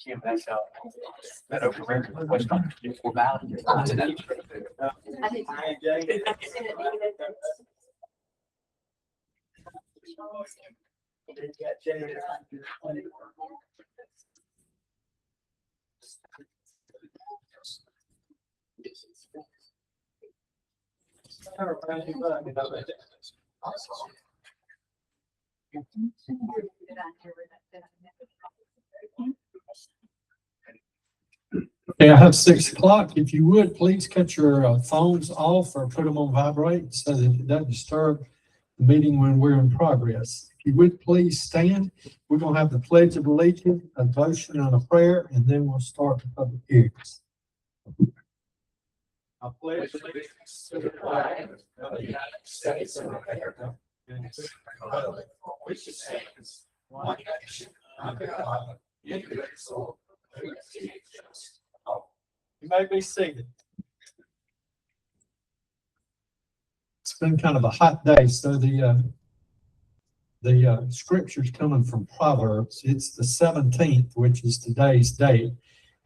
Jim, that's how that over American was not for valid. Okay, I have 6 o'clock. If you would, please cut your phones off or put them on vibrate so that it doesn't disturb the meeting when we're in progress. If you would, please stand. We're going to have the Pledge of Allegiance, a devotion, and a prayer, and then we'll start the public hearings. I pledge allegiance to the flag of the United States of America and to the republic for which it stands, one nation, under God, indivisible, with liberty and justice. You may be seated. It's been kind of a hot day, so the scripture's coming from Proverbs. It's the 17th, which is today's date,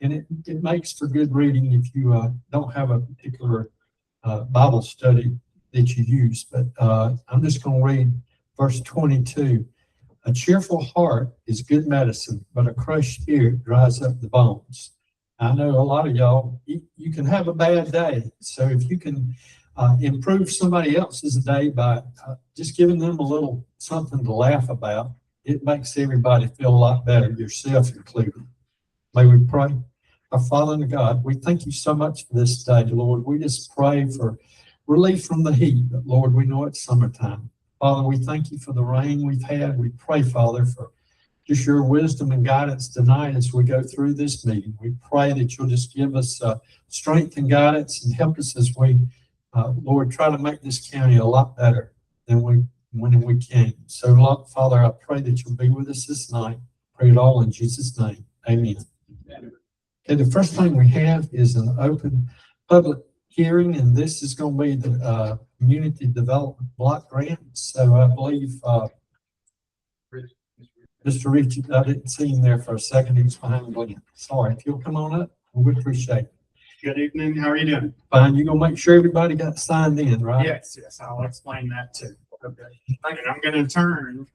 and it makes for good reading if you don't have a particular Bible study that you use. But I'm just going to read verse 22. A cheerful heart is good medicine, but a crushed spirit dries up the bones. I know a lot of y'all, you can have a bad day. So if you can improve somebody else's day by just giving them a little something to laugh about, it makes everybody feel a lot better, yourself included. May we pray? Our Father and God, we thank you so much for this day, Lord. We just pray for relief from the heat, but Lord, we know it's summertime. Father, we thank you for the rain we've had. We pray, Father, for just your wisdom and guidance tonight as we go through this meeting. We pray that you'll just give us strength and guidance and help us as we, Lord, try to make this county a lot better than when we came. So, Lord, Father, I pray that you'll be with us this night. Pray it all in Jesus' name. Amen. Okay, the first thing we have is an open public hearing, and this is going to be the Community Development Block Grant. So I believe Mr. Richard, I didn't see him there for a second. He was behind Glenn. Sorry, if you'll come on up, we would appreciate it. Good evening. How are you doing? Fine. You're going to make sure everybody got signed in, right? Yes. I'll explain that too. Okay. And I'm going to turn.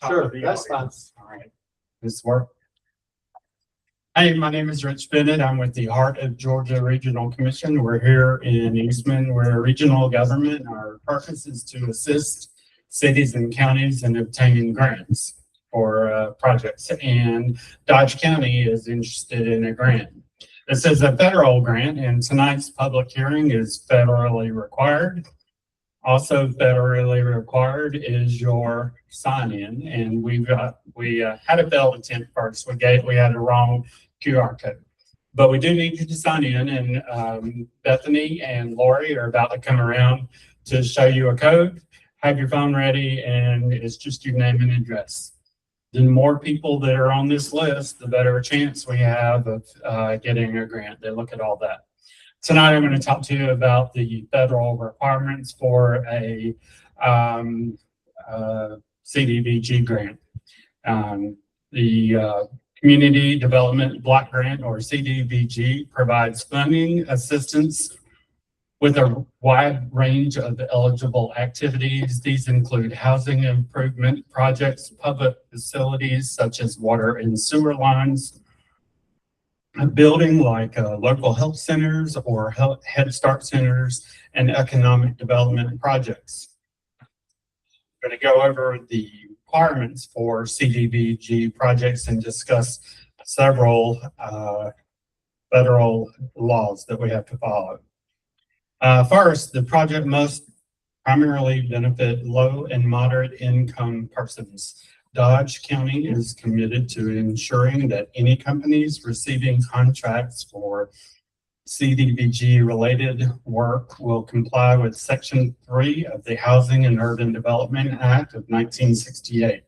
Sure, that's fine. All right. This work. Hey, my name is Rich Bennett. I'm with the Heart of Georgia Regional Commission. We're here in Eastman. We're a regional government. Our purpose is to assist cities and counties in obtaining grants for projects. And Dodge County is interested in a grant. This is a federal grant, and tonight's public hearing is federally required. Also federally required is your sign-in, and we had a failed attempt first. We had a wrong QR code, but we do need you to sign in, and Bethany and Lori are about to come around to show you a code. Have your phone ready, and it's just your name and address. The more people that are on this list, the better chance we have of getting a grant. They look at all that. Tonight, I'm going to talk to you about the federal requirements for a CDBG grant. The Community Development Block Grant, or CDBG, provides funding assistance with a wide range of eligible activities. These include housing improvement projects, public facilities such as water and sewer lines, a building like local health centers or Head Start centers, and economic development projects. I'm going to go over the requirements for CDBG projects and discuss several federal laws that we have to follow. First, the project must primarily benefit low and moderate income persons. Dodge County is committed to ensuring that any companies receiving contracts for CDBG related work will comply with Section 3 of the Housing and Urban Development Act of 1968.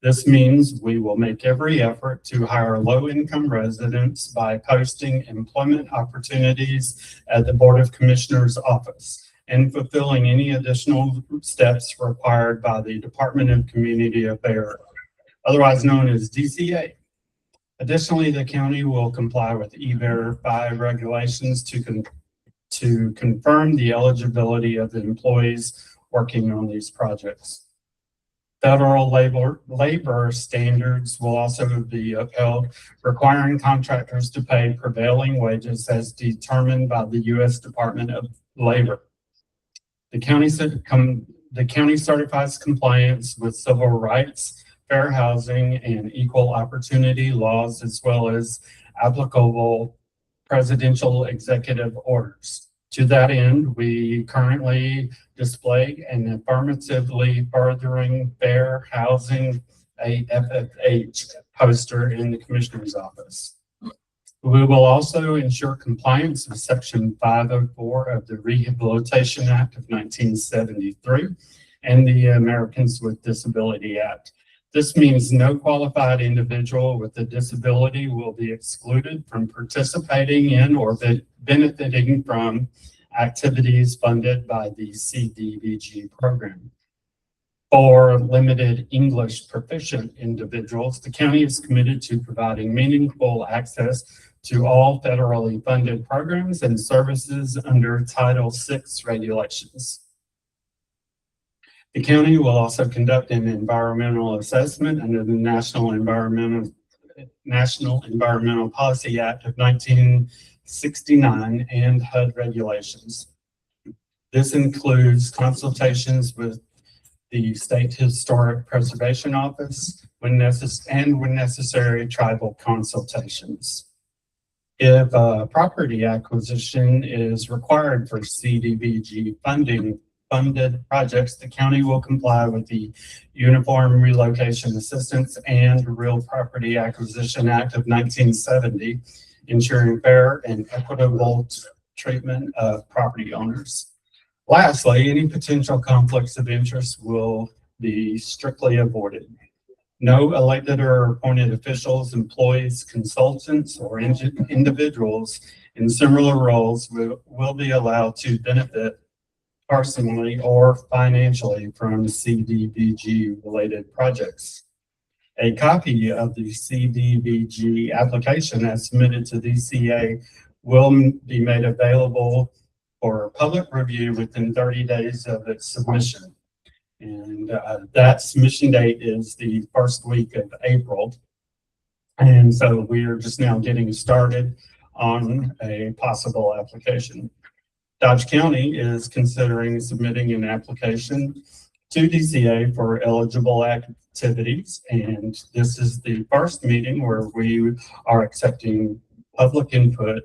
This means we will make every effort to hire low-income residents by posting employment opportunities at the Board of Commissioners office and fulfilling any additional steps required by the Department of Community Affairs, otherwise known as DCA. Additionally, the county will comply with E-Verify regulations to confirm the eligibility of the employees working on these projects. Federal labor standards will also be upheld, requiring contractors to pay prevailing wages as determined by the U.S. Department of Labor. The county certifies compliance with civil rights, fair housing, and equal opportunity laws, as well as applicable presidential executive orders. To that end, we currently display an affirmatively furthering fair housing AFFH poster in the commissioner's office. We will also ensure compliance with Section 504 of the Rehabilitation Act of 1973 and the Americans with Disability Act. This means no qualified individual with a disability will be excluded from participating in or benefiting from activities funded by the CDBG program. For limited English proficient individuals, the county is committed to providing meaningful access to all federally funded programs and services under Title VI regulations. The county will also conduct an environmental assessment under the National Environmental Policy Act of 1969 and HUD regulations. This includes consultations with the State Historic Preservation Office when necessary, tribal consultations. If property acquisition is required for CDBG funded projects, the county will comply with the Uniform Relocation Assistance and Real Property Acquisition Act of 1970, ensuring fair and equitable treatment of property owners. Lastly, any potential conflicts of interest will be strictly avoided. No elected or appointed officials, employees, consultants, or individuals in similar roles will be allowed to benefit personally or financially from CDBG related projects. A copy of the CDBG application as submitted to DCA will be made available for public review within 30 days of its submission. And that submission date is the first week of April. And so we are just now getting started on a possible application. Dodge County is considering submitting an application to DCA for eligible activities. And this is the first meeting where we are accepting public input,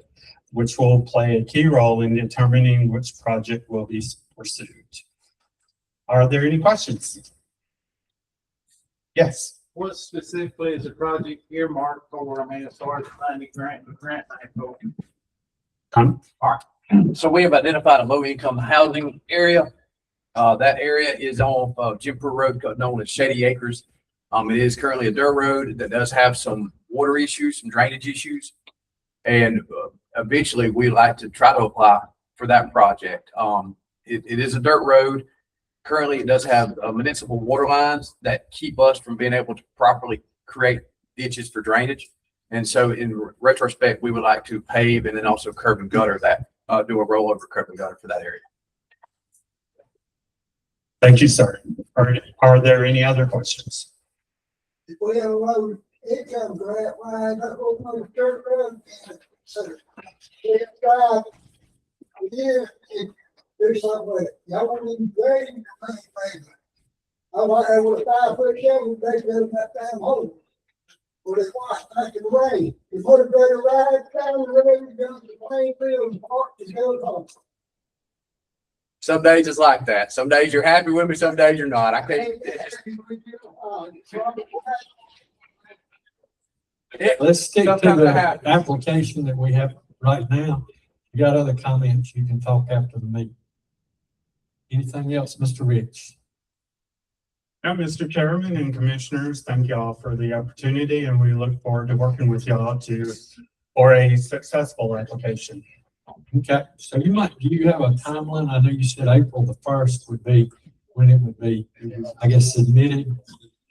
which will play a key role in determining which project will be pursued. Are there any questions? Yes. What specifically is the project earmarked for? I mean, as far as finding grant info. Tom? So we have identified a low-income housing area. That area is on Jimper Road, known as Shady Acres. It is currently a dirt road that does have some water issues, some drainage issues. And eventually we'd like to try to apply for that project. It is a dirt road. Currently, it does have municipal water lines that keep us from being able to properly create ditches for drainage. And so in retrospect, we would like to pave and then also curb and gutter that, do a rollover curb and gutter for that area. Thank you, sir. Are there any other questions? If we have a low income grant, why not open up a dirt road? So, if God, yeah, do something with it. Y'all want to grade the main pavement. I want to have a 5-foot shovel, they build that damn hole. Well, they wash back in the rain. You put a better ride down the road, down the plain field, park, and go home. Some days it's like that. Some days you're happy with me, some days you're not. I can't. Let's stick to Sometimes the that happens. application that we have right now. If you got other comments, you can talk after the meeting. Anything else, Mr. Rich? No, Mr. Chairman and Commissioners, thank y'all for the opportunity, and we look forward to working with y'all for a successful application. Okay, so do you have a timeline? I know you said April the 1st would be when it would be, I guess, submitted.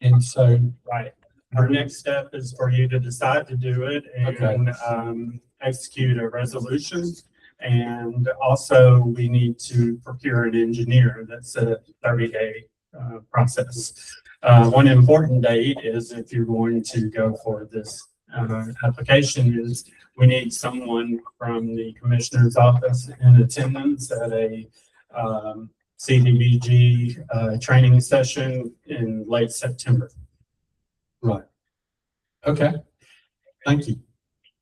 And so Right. Our next step is for you to decide to do it and, execute a resolution. And also we need to procure an engineer. That's a 30-day, process. One important date is if you're going to go for this, application is we need someone from the commissioner's office in attendance at a, CDBG, training session in late September. Right. Okay. Thank you.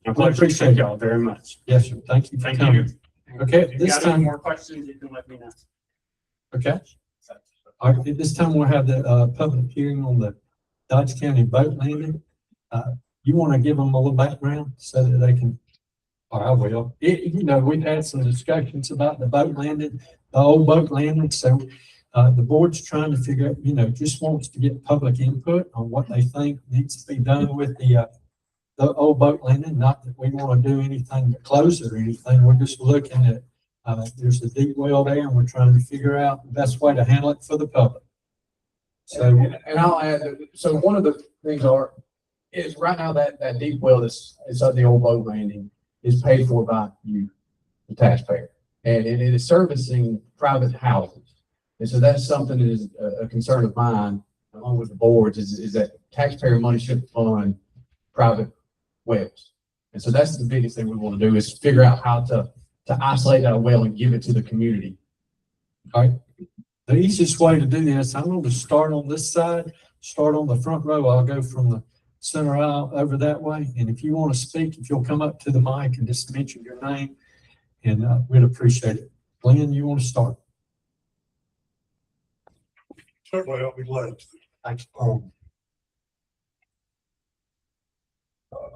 I appreciate y'all very much. Yes, sir. Thank you for Thank coming. you. Okay, If you this got any time, more questions, you can let me know. okay. All right, at this time we'll have the, public hearing on the Dodge County boat landing. You want to give them a little background so that they can, or I will. You know, we've had some discussions about the boat landing, the old boat landing. So, the board's trying to figure out, you know, just wants to get public input on what they think needs to be done with the old boat landing. Not that we want to do anything to close it or anything. We're just looking at, there's a deep well there and we're trying to figure out the best way to handle it for the public. So, And I'll add, so one of the things is right now that deep well that's at the old boat landing is paid for by you, the taxpayer. And it is servicing private houses. And so that's something that is a concern of mine, along with the boards, is that taxpayer money should fund private wells. And so that's the biggest thing we want to do is figure out how to isolate that well and give it to the community. all right. The easiest way to do this, I'm going to start on this side, start on the front row. I'll go from the center aisle over that way. And if you want to speak, if you'll come up to the mic and just mention your name, and we'd appreciate it. Glenn, you want to start? Certainly, I'll be glad to. Thank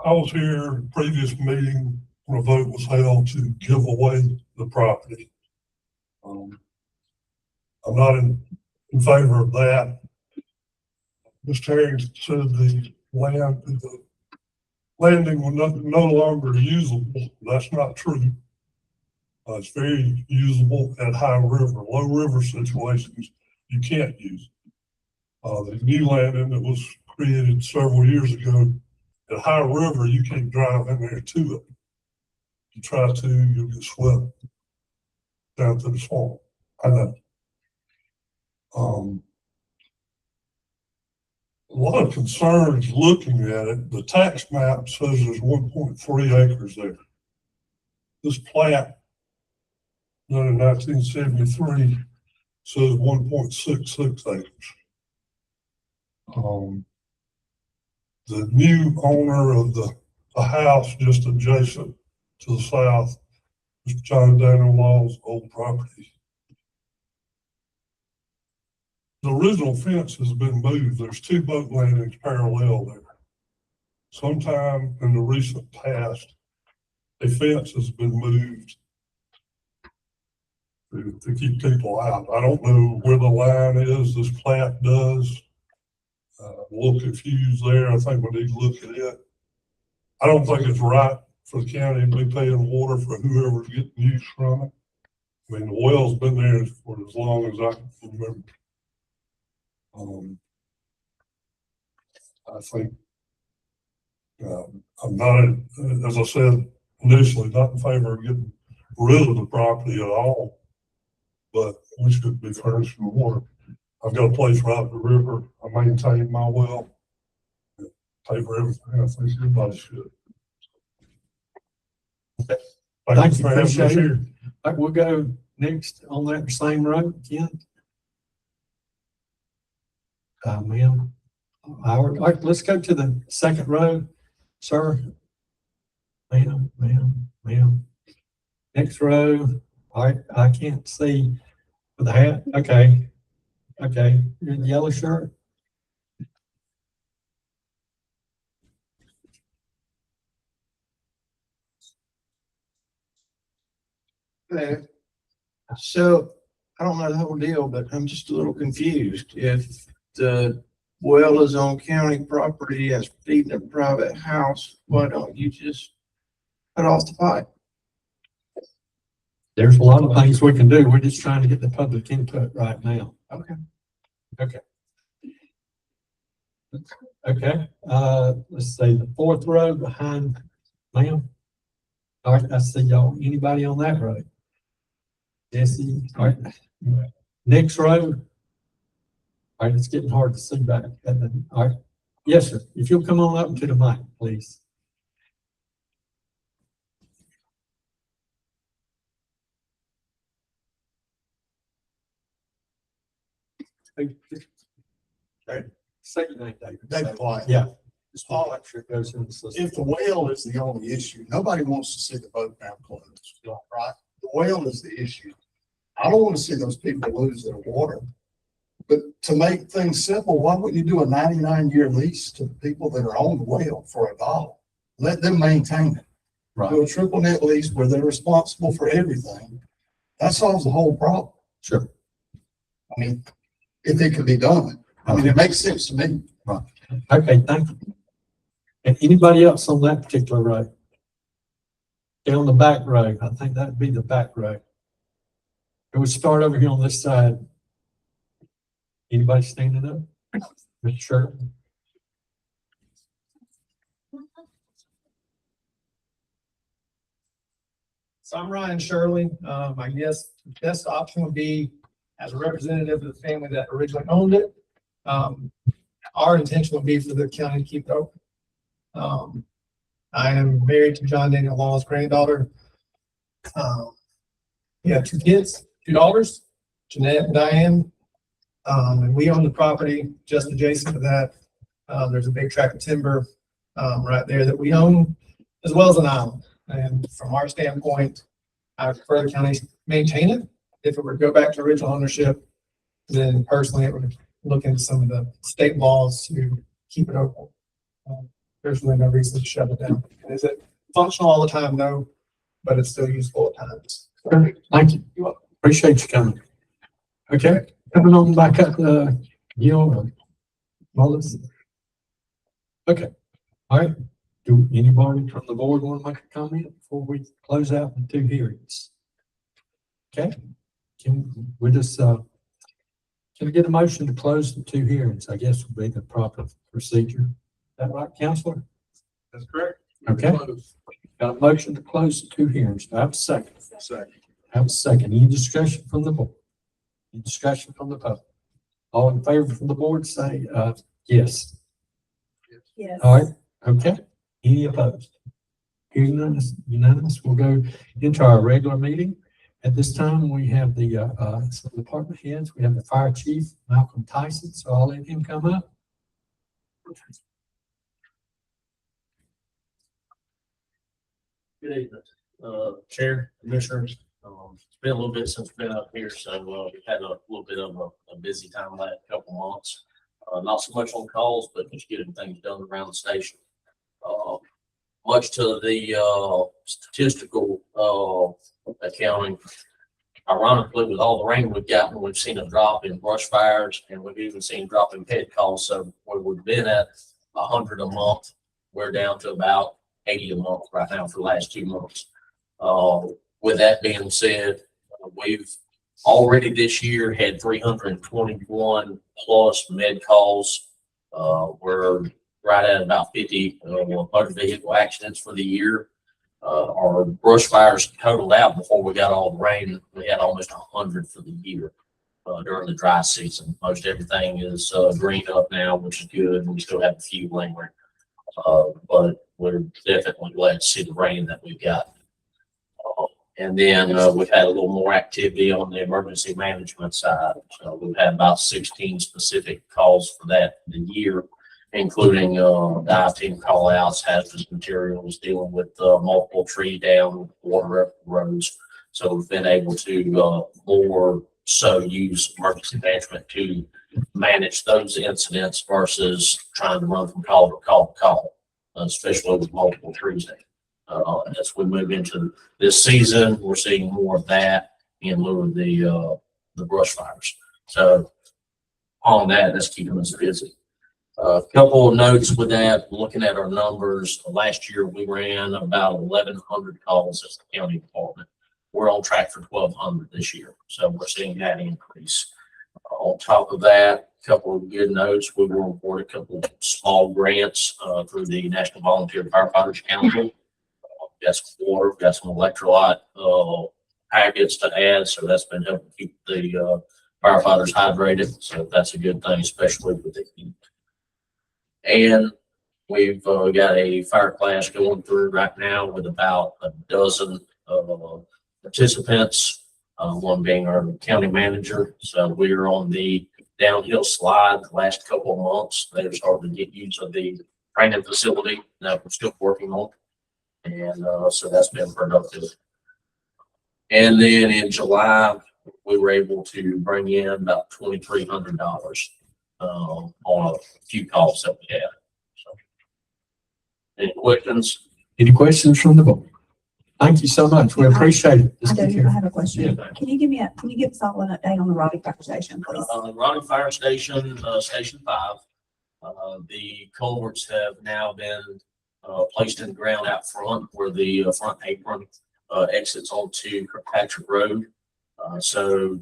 I was here at a previous meeting when a vote was held to give away the property. I'm not in favor of that. Mr. Harrington said the landing was no longer usable. That's not true. It's very usable at high river, low river situations. You can't use it. The new landing that was created several years ago at high river, you can't drive in there to it. You try to, you'll get swept down to the swamp. I know. A lot of concerns looking at it. The tax map says there's 1.3 acres there. This plat done in 1973 says 1.66 acres. The new owner of the house just adjacent to the south, Mr. John Daniel Law's old property. The original fence has been moved. There's two boat landings parallel there. Sometime in the recent past, a fence has been moved to keep people out. I don't know where the line is. This plat does. A little confused there. I think we need to look at it. I don't think it's right for the county to be paying water for whoever's getting use from it. I mean, the well's been there for as long as I can remember. I think I'm not, as I said initially, not in favor of getting rid of the property at all, but we should be furnishing water. I've got a place right up the river. I maintain my well, pay for everything. I think everybody should. Thank you, for having us appreciate it. here. All right, we'll go next on that same road, Ken. Ma'am. All right, let's go to the second row, sir. Ma'am. Next row. All right, I can't see with the hat. Okay. You're in the yellow shirt. Hello. So I don't know the whole deal, but I'm just a little confused. If the well is on county property that's feeding a private house, why don't you just cut off the pipe? There's a lot of things we can do. We're just trying to get the public input right now. Okay. Okay, let's say the fourth row behind, ma'am. All right, I see y'all. Anybody on that row? Jesse, all right. Next row. All right, it's getting hard to see back. All right, yes, sir. If you'll come on up to the mic, please. Say your name, David. David White. Yeah. Just all that sure goes in the system. If the well is the only issue, nobody wants to see the boat ramp closed, right? The well is the issue. I don't want to see those people lose their water. But to make things simple, why wouldn't you do a 99-year lease to the people that are on the well for $1? Let them maintain it. Right, Do a triple net lease where they're responsible for everything. That solves the whole problem. sure. I mean, if it could be done. I mean, it makes sense to me. Okay, thank you. And anybody else on that particular row? Down the back row, I think that'd be the back row. It would start over here on this side. Anybody standing up? Mr. Sherman? So I'm Ryan Shirley. I guess the best option would be as a representative of the family that originally owned it. Our intention would be for the county to keep it open. I am married to John Daniel Law's granddaughter. We have 2 kids, 2 daughters, Jeanette and Diane. And we own the property just adjacent to that. There's a big tract of timber right there that we own, as well as an island. And from our standpoint, I prefer the county maintain it. If it were to go back to original ownership, then personally, it would look into some of the state laws to keep it open. There's really no reason to shut it down. Is it functional all the time? No, but it's still useful at times. Thank you. Appreciate you coming. Okay, coming on back up, Gil, Wallace. Okay, all right. Do anybody from the board want to make a comment before we close out the 2 hearings? Okay, can we just, can we get a motion to close the 2 hearings? I guess would be the proper procedure. Is that right, Counselor? That's correct. Okay. Got a motion to close the 2 hearings. Do I have a second? Second. Have a second. Any discussion from the board? Any discussion from the public? All in favor from the board, say, yes. Yes. All right, okay. Any opposed? Hearing none, it's unanimous. We'll go into our regular meeting. At this time, we have the, some department heads. We have the fire chief, Malcolm Tyson, so I'll let him come up. Good evening, Chair, Commissioners. It's been a little bit since we've been up here, so we've had a little bit of a busy time last couple months. Not so much on calls, but just getting things done around the station. Much to the statistical accounting, ironically, with all the rain we've gotten, we've seen a drop in brush fires, and we've even seen a drop in pet calls. So where we've been at 100 a month, we're down to about 80 a month right now for the last 2 months. With that being said, we've already this year had 321 plus med calls. We're right at about 50 motor vehicle accidents for the year. Our brush fires totaled out before we got all the rain. We had almost 100 for the year during the dry season. Most everything is greened up now, which is good. We still have a few lingering, but we're definitely glad to see the rain that we've got. And then we've had a little more activity on the emergency management side. So we've had about 16 specific calls for that the year, including dive team call outs, hazardous materials, dealing with multiple tree down, water up roads. So we've been able to more so use emergency management to manage those incidents versus trying to run from call to call to call, especially with multiple trees down. As we move into this season, we're seeing more of that in lieu of the brush fires. So on that's keeping us busy. A couple of notes with that, looking at our numbers, last year we ran about 1,100 calls as the county department. We're on track for 1,200 this year. So we're seeing that increase. On top of that, couple of good notes. We will award a couple of small grants, through the National Volunteer Firefighters Council. Got some water, got some electrolyte, packets to add, so that's been helping keep the, firefighters hydrated. So that's a good thing, especially with the heat. And we've, got a fire class going through right now with about a dozen, participants, one being our county manager. So we are on the downhill slide the last couple of months. They're starting to get use of the training facility that we're still working on. And so that's been productive. And then in July, we were able to bring in about $2,300 on a few calls that we had. So, any questions? Any questions from the board? Thank you so much. We appreciate it. I Mr. do, I Chair. have a question. Can you give us all an update on the Raleigh Fire Station, please? Raleigh Fire Station, Station 5, the culverts have now been placed in the ground out front where the front apron exits onto Kirkpatrick Road. So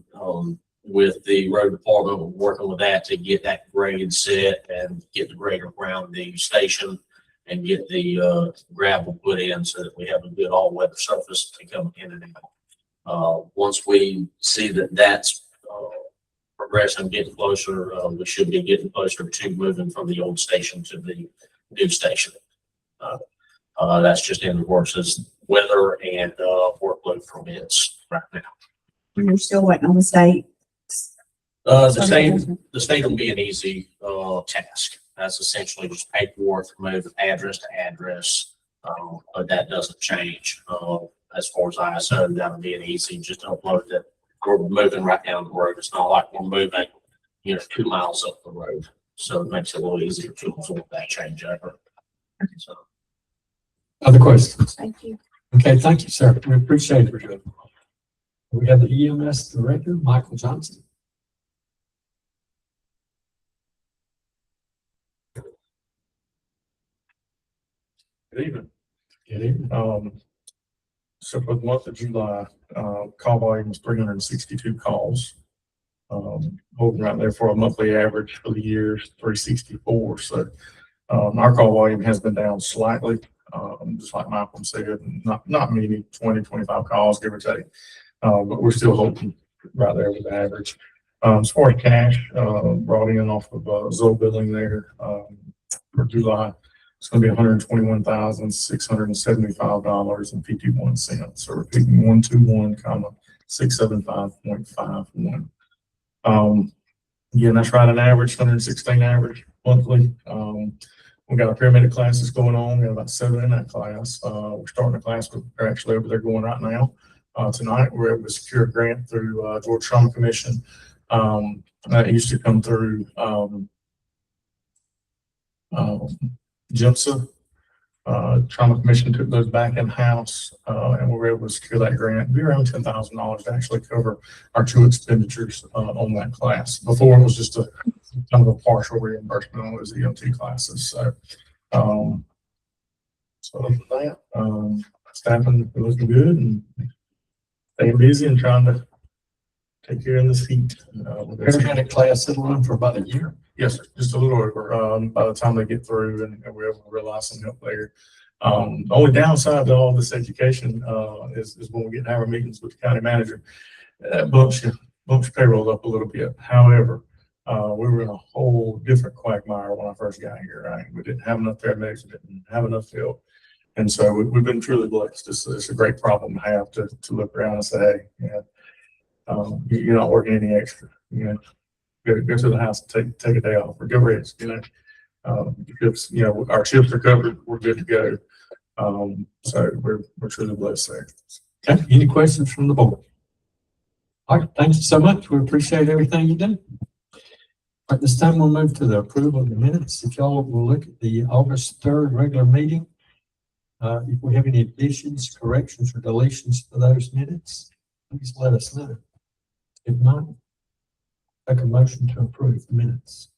with the road department, we're working with that to get that grade set and get the grade around the station and get the gravel put in so that we have a good all-weather surface to come in and out. Once we see that that's progressing, getting closer, we should be getting closer to moving from the old station to the new station. That's just in the works as weather and workload permits right now. You're still waiting on the state? The state will be an easy task. That's essentially just paperwork, move address to address, but that doesn't change. As far as ISO, that'll be an easy, just upload that we're moving right down the road. It's not like we're moving, 2 miles up the road. So it makes it a little easier to absorb that changeover. So. Other questions? Thank you. Okay, thank you, sir. We appreciate it. We have the EMS Director, Michael Johnson. Good evening. Good evening. So for the month of July, call volume was 362 calls. Holding right there for a monthly average for the year is 364. So our call volume has been down slightly. Just like Michael said, not many, 20, 25 calls, give or take. But we're still holding right there with the average. As far as cash, brought in off of Zoe billing there for July, it's going to be $121,675.51. So repeating 121,675.51. Again, that's right an average, 116 average monthly. We got our paramedic classes going on. We have about 7 in that class. We're starting a class. We're actually over there going right now. Tonight, we're able to secure a grant through Georgia Trauma Commission. That used to come through GIMSA. Trauma Commission took those back in-house, and we were able to secure that grant. It'd be around $10,000 to actually cover our 2 expenditures on that class. Before, it was just a kind of a partial reimbursement on those EMT classes. So, other than that, staffing is looking good and staying busy and trying to take care of this heat. Paramedic class it'll run for about a year. Yes, sir. Just a little over by the time they get through and we're able to realize some help there. The only downside to all this education is when we get to have our meetings with the county manager, bumps your payroll up a little bit. However, we were in a whole different quagmire when I first got here. Right? We didn't have enough paramedics, we didn't have enough help. And so we've been truly blessed. It's a great problem to have to look around and say, hey, you're not working any extra. Go to the house and take a day off or go rest. Because our shifts are covered, we're good to go. So we're truly blessed there. Okay, any questions from the board? All right, thank you so much. We appreciate everything you do. At this time, we'll move to the approval of the minutes. If y'all will look at the August 3rd regular meeting. If we have any additions, corrections, or deletions to those minutes, please let us know. If not, take a motion to approve the minutes.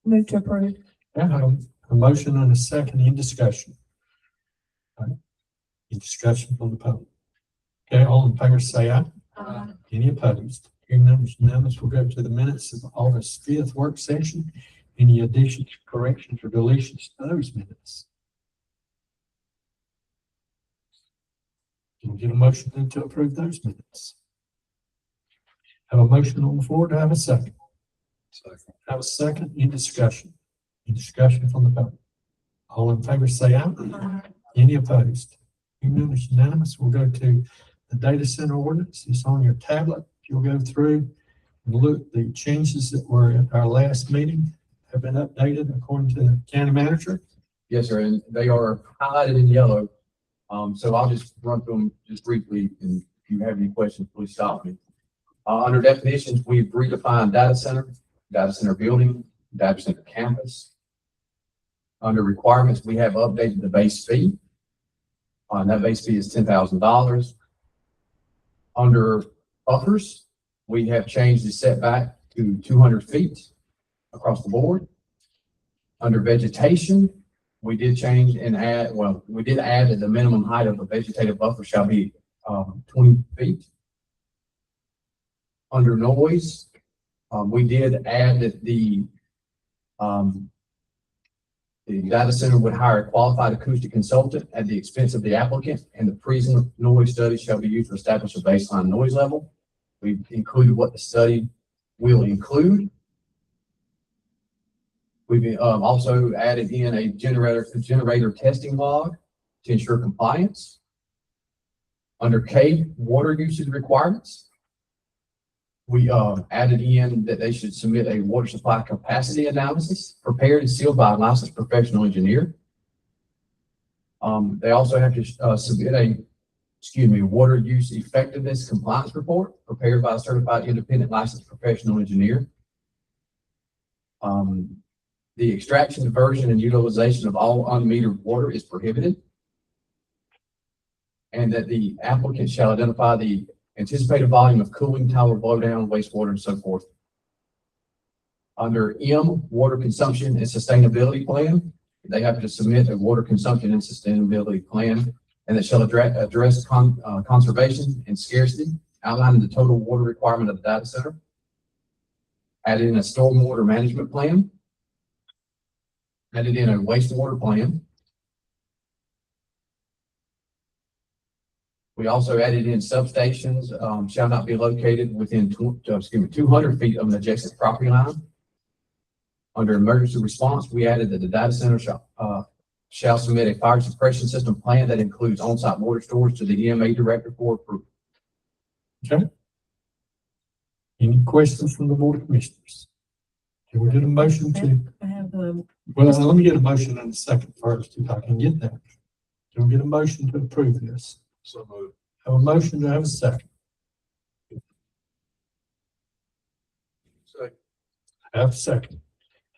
Move to approve. Yeah, a motion and a second in discussion. All right. Any discussion from the public? Okay, all in favor say aye. Any opposed? Hearing none, it's unanimous. We'll go to the minutes of August 5th work session. Any additions, corrections, or deletions to those minutes? Can we get a motion then to approve those minutes? Have a motion on the floor. Do I have a second? Have a second. Any discussion? Any discussion from the public? All in favor say aye. Any opposed? Hearing none, it's unanimous. We'll go to the data center ordinance. It's on your tablet. You'll go through and look, the changes that were at our last meeting have been updated according to the county manager. Yes, sir, and they are highlighted in yellow. So I'll just run through them just briefly, and if you have any questions, please stop me. Under definitions, we've redefined data center building, data center campus. Under requirements, we have updated the base fee. That base fee is $10,000. Under buffers, we have changed the setback to 200 feet across the board. Under vegetation, we did change and add, well, we did add that the minimum height of a vegetative buffer shall be 20 feet. Under noise, we did add that the data center would hire a qualified acoustic consultant at the expense of the applicant, and the present noise study shall be used to establish a baseline noise level. We've included what the study will include. We've also added in a generator testing log to ensure compliance. Under K, water usage requirements, we added in that they should submit a water supply capacity analysis prepared and sealed by a licensed professional engineer. They also have to submit a water use effectiveness compliance report prepared by a certified independent licensed professional engineer. The extraction, diversion, and utilization of all unmetered water is prohibited. And that the applicant shall identify the anticipated volume of cooling tower blowdown, wastewater, and so forth. Under M, water consumption and sustainability plan, they have to submit a water consumption and sustainability plan, and that shall address conservation and scarcity, outlining the total water requirement of the data center. Added in a stormwater management plan. Added in a wastewater plan. We also added in substations shall not be located within 200 feet of an adjacent property line. Under emergency response, we added that the data center shall submit a fire suppression system plan that includes on-site water storage to the EMA director for approval. Okay. Any questions from the board of commissioners? Can we get a motion to? I have, Well, let me get a motion in a second first, if I can get that. Can we get a motion to approve this? So moved. Have a motion to have a second. Second. Have a second.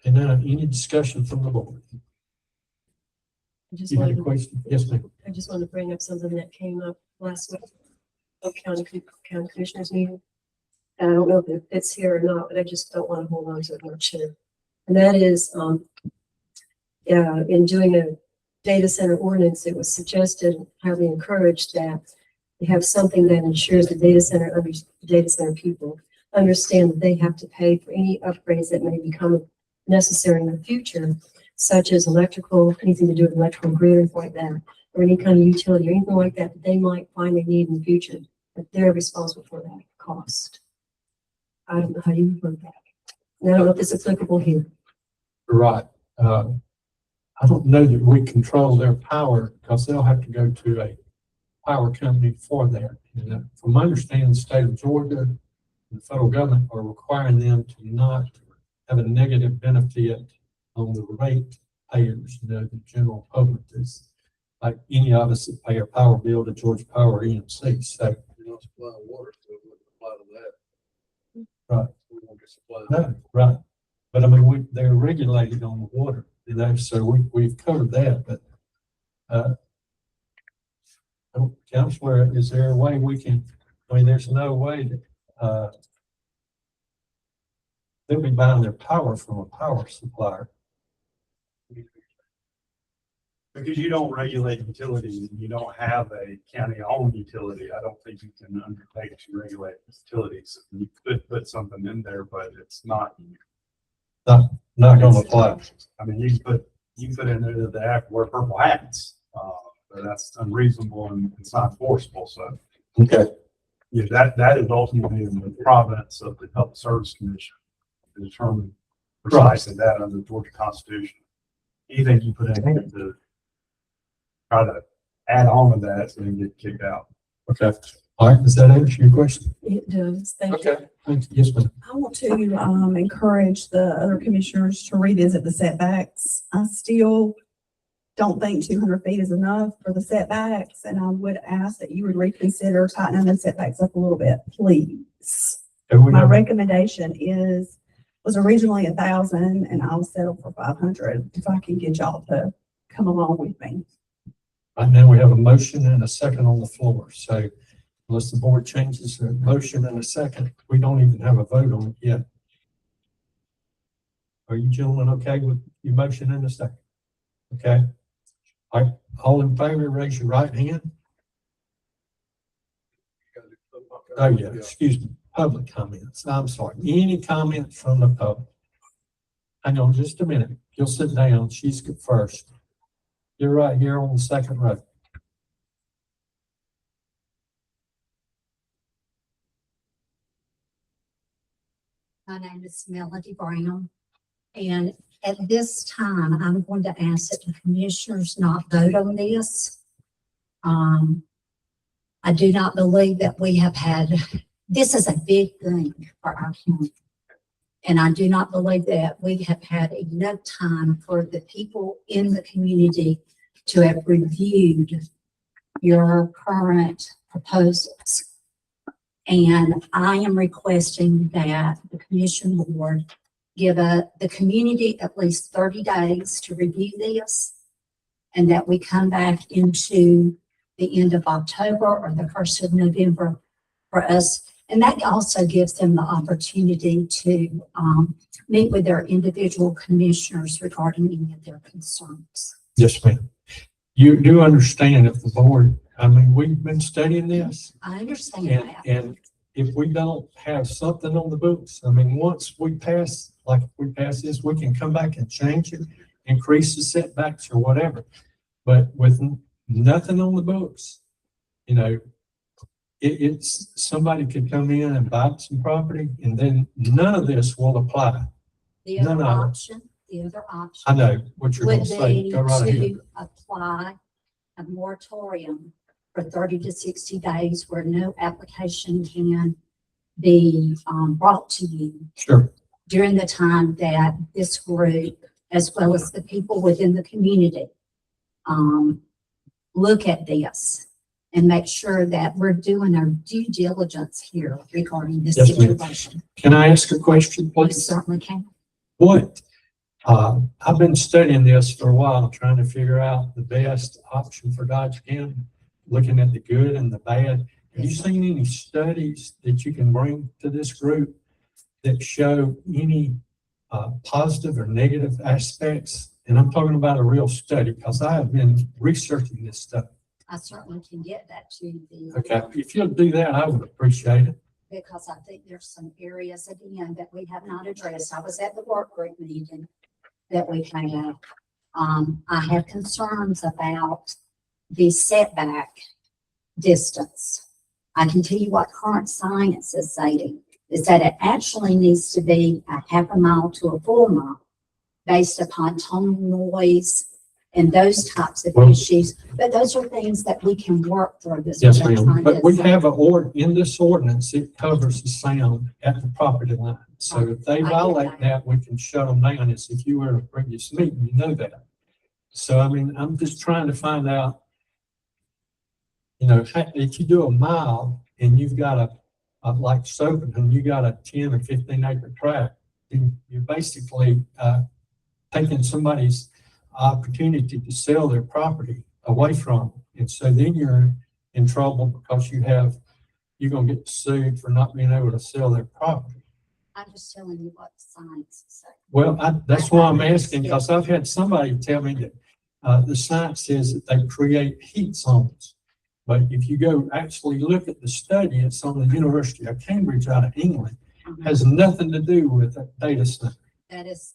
And then any discussion from the board? I just You have a wanted, question? Yes, ma'am. I just want to bring up something that came up last week of county commissioners meeting. And I don't know if it fits here or not, but I just don't want to hold on to it much. And that is, in doing a data center ordinance, it was suggested, highly encouraged, that you have something that ensures the data center people understand that they have to pay for any upgrades that may become necessary in the future, such as electrical, anything to do with electrical grid or anything like that, or any kind of utility or anything like that they might find they need in the future, that they're responsible for that cost. I don't know how you word that. And I don't know if it's applicable here. Right. I don't know that we control their power because they'll have to go to a power company for that. And from my understanding, the state of Georgia and the federal government are requiring them to not have a negative benefit on the rate payers, the general public is like any of us that pay a power bill to Georgia Power or EMC. So, You're not supplying water, so it wouldn't apply to that. right. We won't get supplied. No, right. But I mean, they're regulated on the water, you know, so we've covered that, but, Counselor, is there a way we can, I mean, there's no way that, they'll be buying their power from a power supplier. Because you don't regulate utilities and you don't have a county-owned utility, I don't think you can undertake to regulate utilities. You could put something in there, but it's not. Not gonna apply. I mean, you put in there the act wear purple hats, but that's unreasonable and it's not forcible, so. Okay. Yeah, that is ultimately in the province of the Public Service Commission to determine precisely that under the Georgia Constitution. Anything you put in there to try to add on to that, so then get kicked out. Okay. All right, does that answer your question? It does. Thank you. Okay. Thank you. Yes, ma'am. I want to encourage the other commissioners to revisit the setbacks. I still don't think 200 feet is enough for the setbacks, and I would ask that you would reconsider tightening the setbacks up a little bit, please. My recommendation was originally 1,000, and I'll settle for 500 if I can get y'all to come along with me. Right now, we have a motion and a second on the floor, so unless the board changes the motion in a second, we don't even have a vote on it yet. Are you gentlemen okay with your motion in a second? Okay. All right, all in favor, raise your right hand. Oh, yeah, excuse me, public comments. I'm sorry. Any comments from the public? Hang on just a minute. You'll sit down. She's first. You're right here on the second row. My name is Melody Brown, and at this time, I'm going to ask that the commissioners not vote on this. I do not believe that we have had, this is a big thing for our county. And I do not believe that we have had enough time for the people in the community to have reviewed your current proposals. And I am requesting that the commission board give the community at least 30 days to review this, and that we come back into the end of October or the 1st of November for us. And that also gives them the opportunity to meet with their individual commissioners regarding any of their concerns. Yes, ma'am. You do understand if the board, I mean, we've been studying this. I understand And, that. and if we don't have something on the books, I mean, once we pass, like if we pass this, we can come back and change it, increase the setbacks or whatever. But with nothing on the books, you know, it's somebody could come in and buy some property and then none of this will apply. The other No. option, I know what you're gonna would say. be Go right ahead. to apply a moratorium for 30 to 60 days where no application can be brought to you Sure. during the time that this group, as well as the people within the community, look at this and make sure that we're doing our due diligence here regarding this Yes, ma'am. situation. Can I ask a question, You please? certainly can. What, I've been studying this for a while, trying to figure out the best option for Dodge County, looking at the good and the bad. Have you seen any studies that you can bring to this group that show any positive or negative aspects? And I'm talking about a real study because I have been researching this stuff. I certainly can get that to the. Okay, if you'll do that, I would appreciate it. Because I think there's some areas again that we have not addressed. I was at the work group meeting that we had. I have concerns about the setback distance. I can tell you what current science is saying, is that it actually needs to be a half a mile to a full mile based upon tonal noise and those types of Well- issues. But those are things that we can work through. This Yes, what I'm ma'am. trying But to we say. have in this ordinance, it covers the sound at the property line. So if they I get violate that. that, we can shut them down. As if you were at a previous meeting, you know that. So, I mean, I'm just trying to find out, you know, if you do a mile and you've got like Sopen, and you got a 10 or 15 acre tract, you're basically, taking somebody's opportunity to sell their property away from them. And so then you're in trouble because you're gonna get sued for not being able to sell their property. I'm just telling you what the science is saying. Well, that's why I'm asking, because I've had somebody tell me that, the science says that they create heat zones. But if you go actually look at the study, it's on the University of Cambridge out of England, has nothing to do with a data center. That is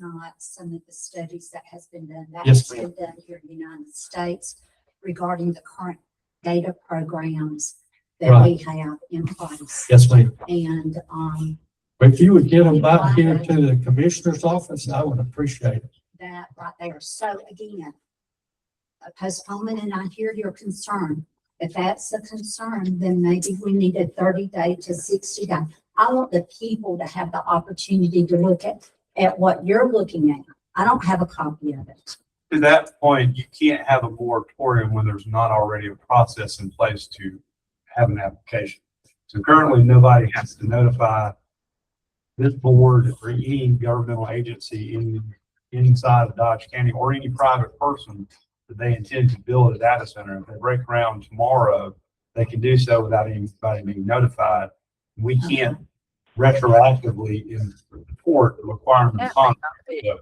not some of the studies that has been done. That Yes, has been done here in the United States regarding the current data programs that we have in place. Yes, ma'am. And, But if you would get them back here to the commissioner's office, I would appreciate it. that right there. So again, a postponement, and I hear your concern. If that's a concern, then maybe we need a 30-day to 60-day. I want the people to have the opportunity to look at what you're looking at. I don't have a copy of it. To that point, you can't have a moratorium when there's not already a process in place to have an application. So currently, nobody has to notify this board or any governmental agency inside of Dodge County or any private person that they intend to build a data center. If they break ground tomorrow, they can do so without anybody being notified. We can't retroactively import the requirement of contract. So you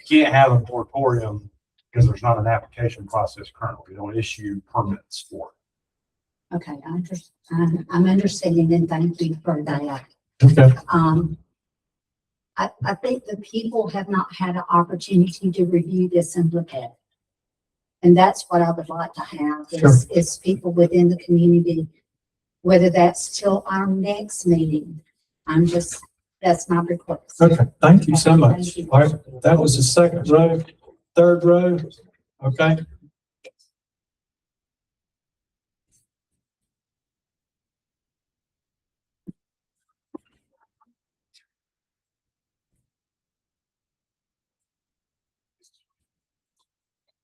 can't have a moratorium because there's not an application process currently. We don't issue permits for it. Okay, I'm understanding, and thank you for that. Okay. I think the people have not had an opportunity to review this and look at it. And that's what I would like to have is people within the community, whether that's till our next meeting. That's my request. Okay, thank you so much. Thank you. All right, that was the second row, third row, okay?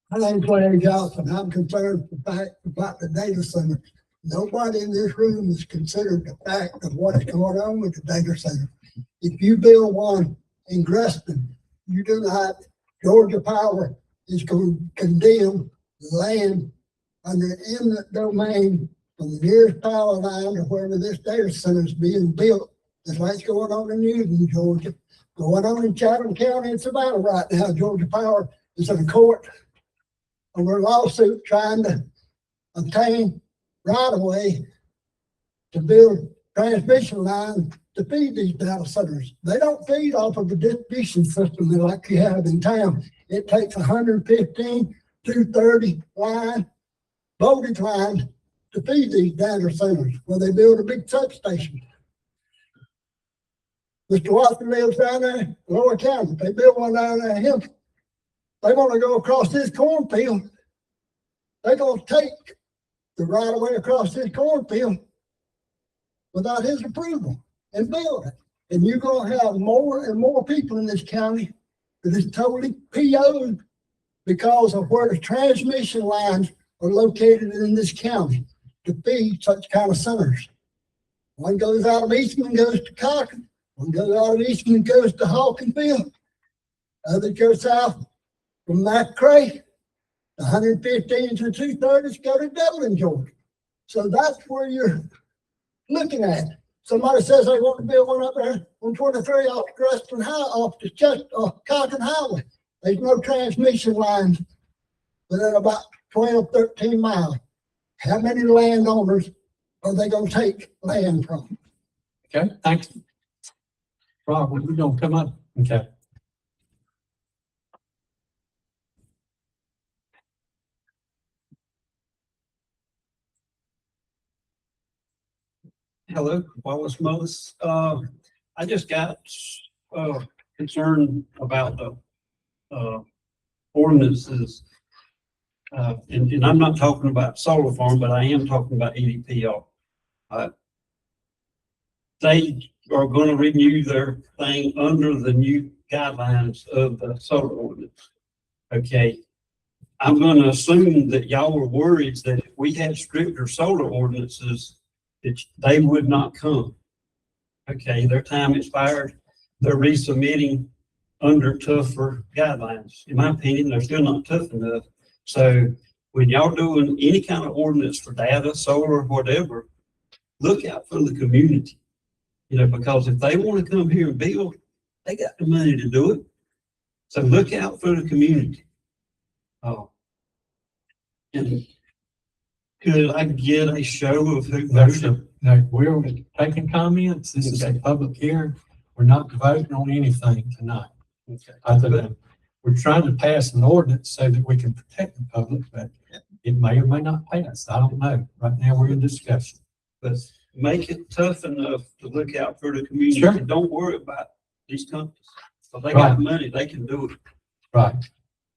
My name's Larry Johnson. I'm concerned about the data center. Nobody in this room has considered the fact of what is going on with the data center. If you build one in Greston, you do not, Georgia Power is going to condemn land under an eminent domain from the nearest power line to wherever this data center is being built. That's what's going on in Newton, Georgia. Going on in Chatham County and Savannah right now. Georgia Power is in court over a lawsuit trying to obtain right-of-way to build transmission lines to feed these data centers. They don't feed off of the distribution system like you have in town. It takes 115, 230 line, voltage lines to feed these data centers where they build a big substation. Mr. Watson lives down there, Lower County. They built one down there, him. They want to go across this cornfield. They're going to take the right of way across this cornfield without his approval and build it. And you're going to have more and more people in this county that is totally PO'd because of where the transmission lines are located in this county to feed such kind of centers. One goes out of Eastman, goes to Cochran. One goes out of Eastman, goes to Hawkinsville. Other goes south from McCray. 115 to 230 go to Dublin, Georgia. So that's where you're looking at. Somebody says they want to build one up there on 23 off Greston High, off the Cochran Highway. There's no transmission lines within about 12, 13 miles. How many landowners are they going to take land from? Okay, thank you. Rob, we're gonna come up, okay. Hello, Wallace Mullis. I just got, concerned about the, ordinances. And I'm not talking about solar farm, but I am talking about EDPR. They are going to renew their thing under the new guidelines of the solar ordinance. Okay. I'm going to assume that y'all were worried that if we had stricter solar ordinances, that they would not come. Okay, their time expired. They're resubmitting under tougher guidelines. In my opinion, they're still not tough enough. So when y'all doing any kind of ordinance for data, solar, whatever, look out for the community. You know, because if they want to come here and build, they got the money to do it. So look out for the community. Could I get a show of who No, voted? sir. No, we're taking comments. This is a public hearing. We're not voting on anything tonight. Okay. Other than, we're trying to pass an ordinance so that we can protect the public, but it may or may not pass. I don't know. Right now, we're in discussion. But make it tough enough to look out for the community. Sure. Don't worry about these companies. If they Right. got money, they can do it. Right.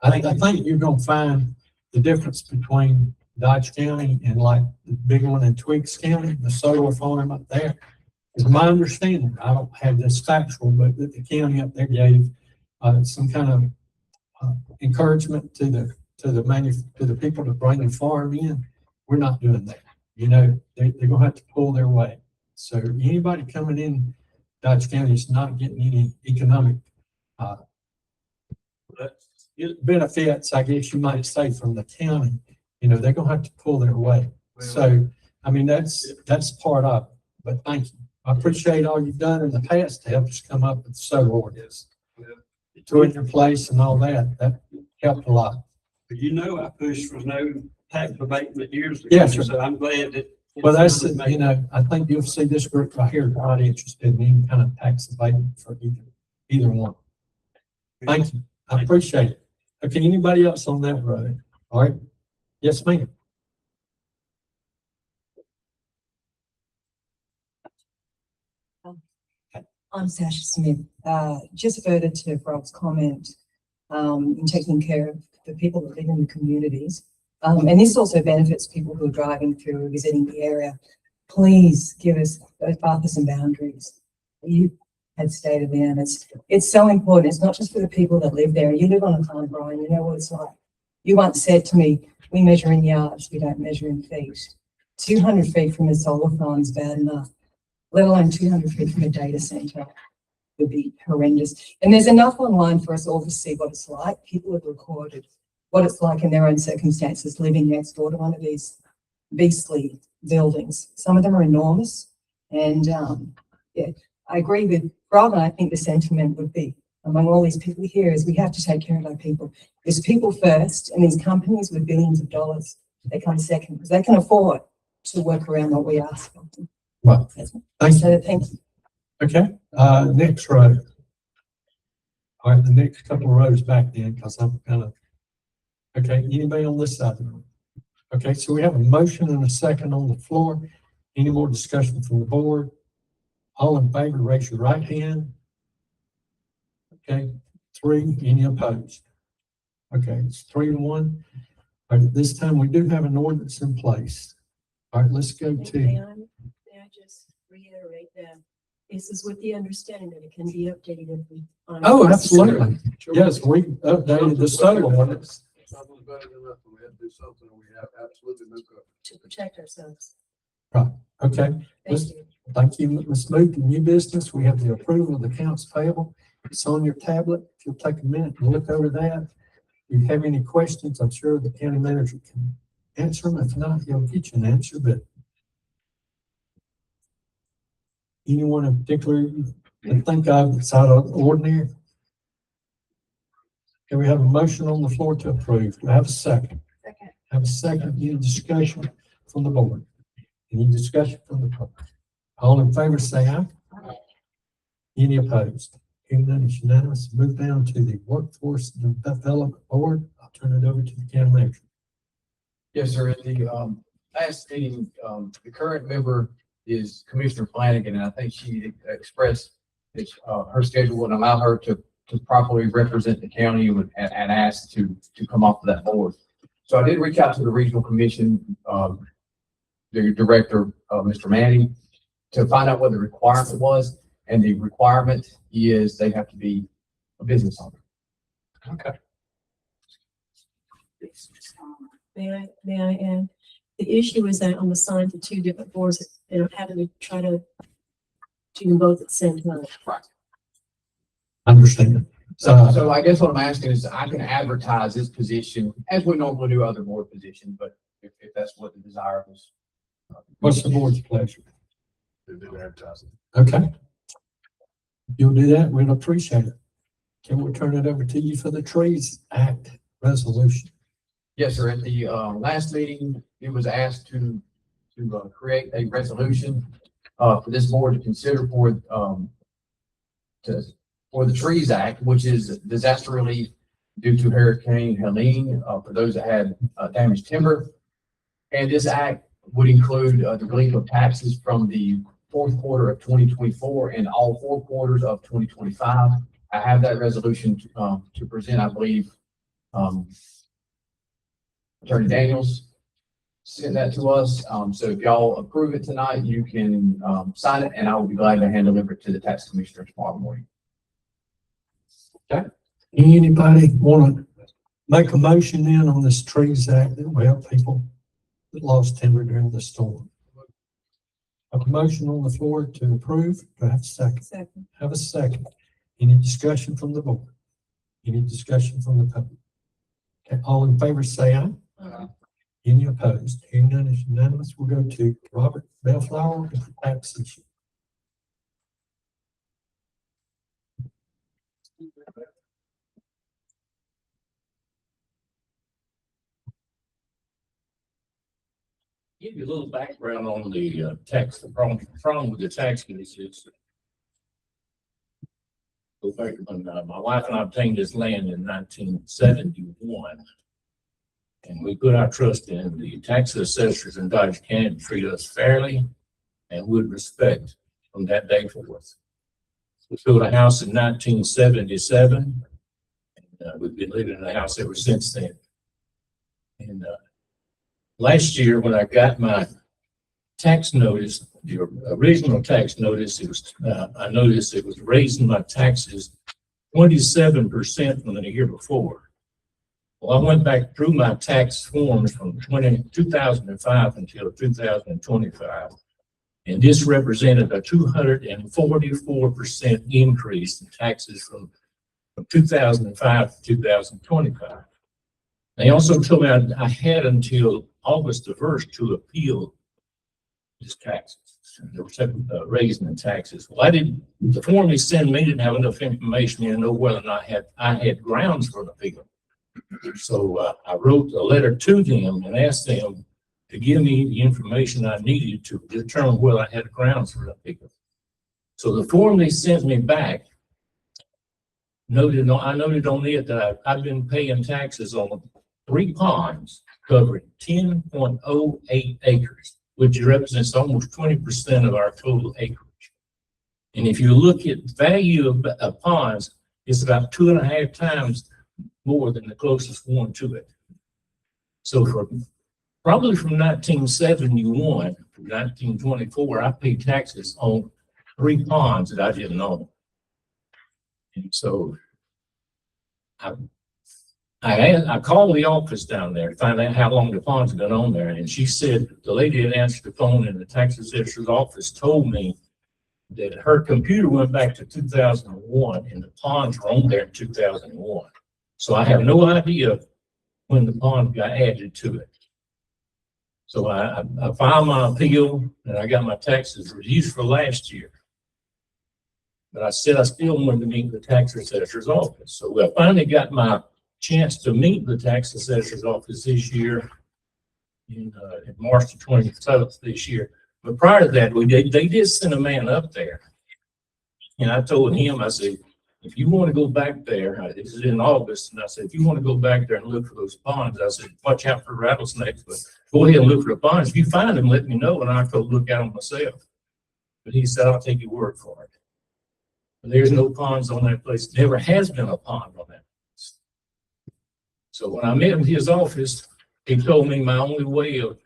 I think you're gonna find the difference between Dodge County and like the big one in Twiggs County, the solar farm up there. Is my understanding, I don't have this factual, but that the county up there gave, some kind of, encouragement to the people to bring the farm in. We're not doing that. You know, they're gonna have to pull their weight. So anybody coming in Dodge County is not getting any economic, benefits, I guess you might say, from the county. You know, they're gonna have to pull their weight. So, I mean, that's part of it. But thank you. I appreciate all you've done in the past to help us come up with solar ordinance. To in your place and all that, that helped a lot. But you know, I pushed for no tax abatement years ago. Yes, sir. So I'm glad that. Well, that's, you know, I think you'll see this group right here not interested in any kind of tax abatement for either one. Thank you. I appreciate it. Okay, anybody else on that road? All right. Yes, ma'am. I'm Sasha Smith. Just further to Rob's comment, in taking care of the people that live in the communities. And this also benefits people who are driving through or visiting the area. Please give us those buffers and boundaries that you had stated there. And it's so important. It's not just for the people that live there. You live on a farm, Brian, you know what it's like. You once said to me, we measure in yards, we don't measure in feet. 200 feet from a solar farm is bad enough, let alone 200 feet from a data center would be horrendous. And there's enough online for us all to see what it's like. People have recorded what it's like in their own circumstances living next door to one of these beastly buildings. Some of them are enormous. And yeah, I agree with Rob, and I think the sentiment would be among all these people here is we have to take care of our people. There's people first, and these companies with billions of dollars, they come second because they can afford to work around what we ask of them. Right. Thank you. So thank you. Okay, next row. All right, the next couple of rows back then, because I'm kind of, okay, anybody on this side of the room? Okay, so we have a motion and a second on the floor. Any more discussion from the board? All in favor, raise your right hand. Okay, 3, any opposed? Okay, it's 3-1. All right, this time we do have an ordinance in place. All right, let's go May to, I just reiterate that this is with the understanding that it can be updated if we. find oh, necessary. absolutely. Yes, we updated the solar ordinance. To protect ourselves. Okay, Thank let's, you. thank you. Let's move to new business. We have the approval of the accounts payable. It's on your tablet. If you'll take a minute and look over that. If you have any questions, I'm sure the county manager can answer them. If not, he'll get you an answer, but anyone in particular you can think of that's out of ordinary? Okay, we have a motion on the floor to approve. Do I have a second? Second. Have a second. Any discussion from the board? Any discussion from the public? All in favor, say aye. Any opposed? Hearing none, it's unanimous. Move down to the Workforce Development Board. I'll turn it over to the county manager. Yes, sir. At the last meeting, the current member is Commissioner Flanagan, and I think she expressed her schedule would allow her to properly represent the county and asked to come off of that board. So I did reach out to the regional commission, the director, Mr. Manning, to find out what the requirement was. And the requirement is they have to be a business owner. Okay. May I add? The issue is that I'm assigned to 2 different boards and I'm having to try to do them both at the same time. Right. Understand. So I guess what I'm asking is I can advertise this position as we normally do other board positions, but if that's what the desire was. What's the board's pleasure? Okay. If you'll do that, we'd appreciate it. Can we turn it over to you for the Trees Act resolution? Yes, sir. At the, last meeting, it was asked to create a resolution, for this board to consider for the Trees Act, which is disaster relief due to Hurricane Helene, for those that had, damaged timber. And this act would include, the relief of taxes from the fourth quarter of 2024 and all 4 quarters of 2025. I have that resolution, to present, I believe, Attorney Daniels sent that to us. So if y'all approve it tonight, you can, sign it, and I will be glad to hand deliver it to the tax commissioner tomorrow morning. Anybody want to make a motion then on this Trees Act that will help people that lost timber during the storm? A motion on the floor to approve. Do I have a second? Second. Have a second. Any discussion from the board? Any discussion from the public? Okay, all in favor, say aye. Any opposed? Hearing none is unanimous. We'll go to Robert Bellflower with the tax issue. Give you a little background on the tax, the problem with the tax case is. Go back to when my wife and I obtained this land in 1971. And we put our trust in the tax assessors in Dodge County to treat us fairly and with respect from that day forth. We built a house in 1977. And we've been living in the house ever since then. And last year, when I got my tax notice, the original tax notice, it was I noticed it was raising my taxes 27% from the year before. Well, I went back through my tax forms from 2005 until 2025, and this represented a 244% increase in taxes from 2005 to 2025. They also told me I had until August the 1st to appeal these taxes. There was raising the taxes. Well, the form they sent me didn't have enough information to know whether or not I had grounds for the appeal. So I wrote a letter to them and asked them to give me the information I needed to determine whether I had grounds for the appeal. So the form they sent me back I noted on it that I've been paying taxes on 3 ponds covering 10.08 acres, which represents almost 20% of our total acreage. And if you look at value of ponds, it's about 2.5 times more than the closest one to it. So probably from 1971 to 1924, I paid taxes on 3 ponds that I didn't own. And so I called the office down there to find out how long the ponds had been on there. And she said, the lady that answered the phone in the tax assessor's office told me that her computer went back to 2001 and the ponds were on there in 2001. So I have no idea when the pond got added to it. So I filed my appeal and I got my taxes reduced for last year. But I said I still wanted to meet the tax assessor's office. So I finally got my chance to meet the tax assessor's office this year in March the 27th this year. But prior to that, they did send a man up there. And I told him, I said, if you want to go back there, this is in August, and I said, if you want to go back there and look for those ponds, I said, watch out for rattlesnakes, but go ahead and look for the ponds. If you find them, let me know, and I'll go look at them myself. But he said, I'll take your word for it. But there's no ponds on that place. Never has been a pond on that place. So when I met with his office, he told me my only way of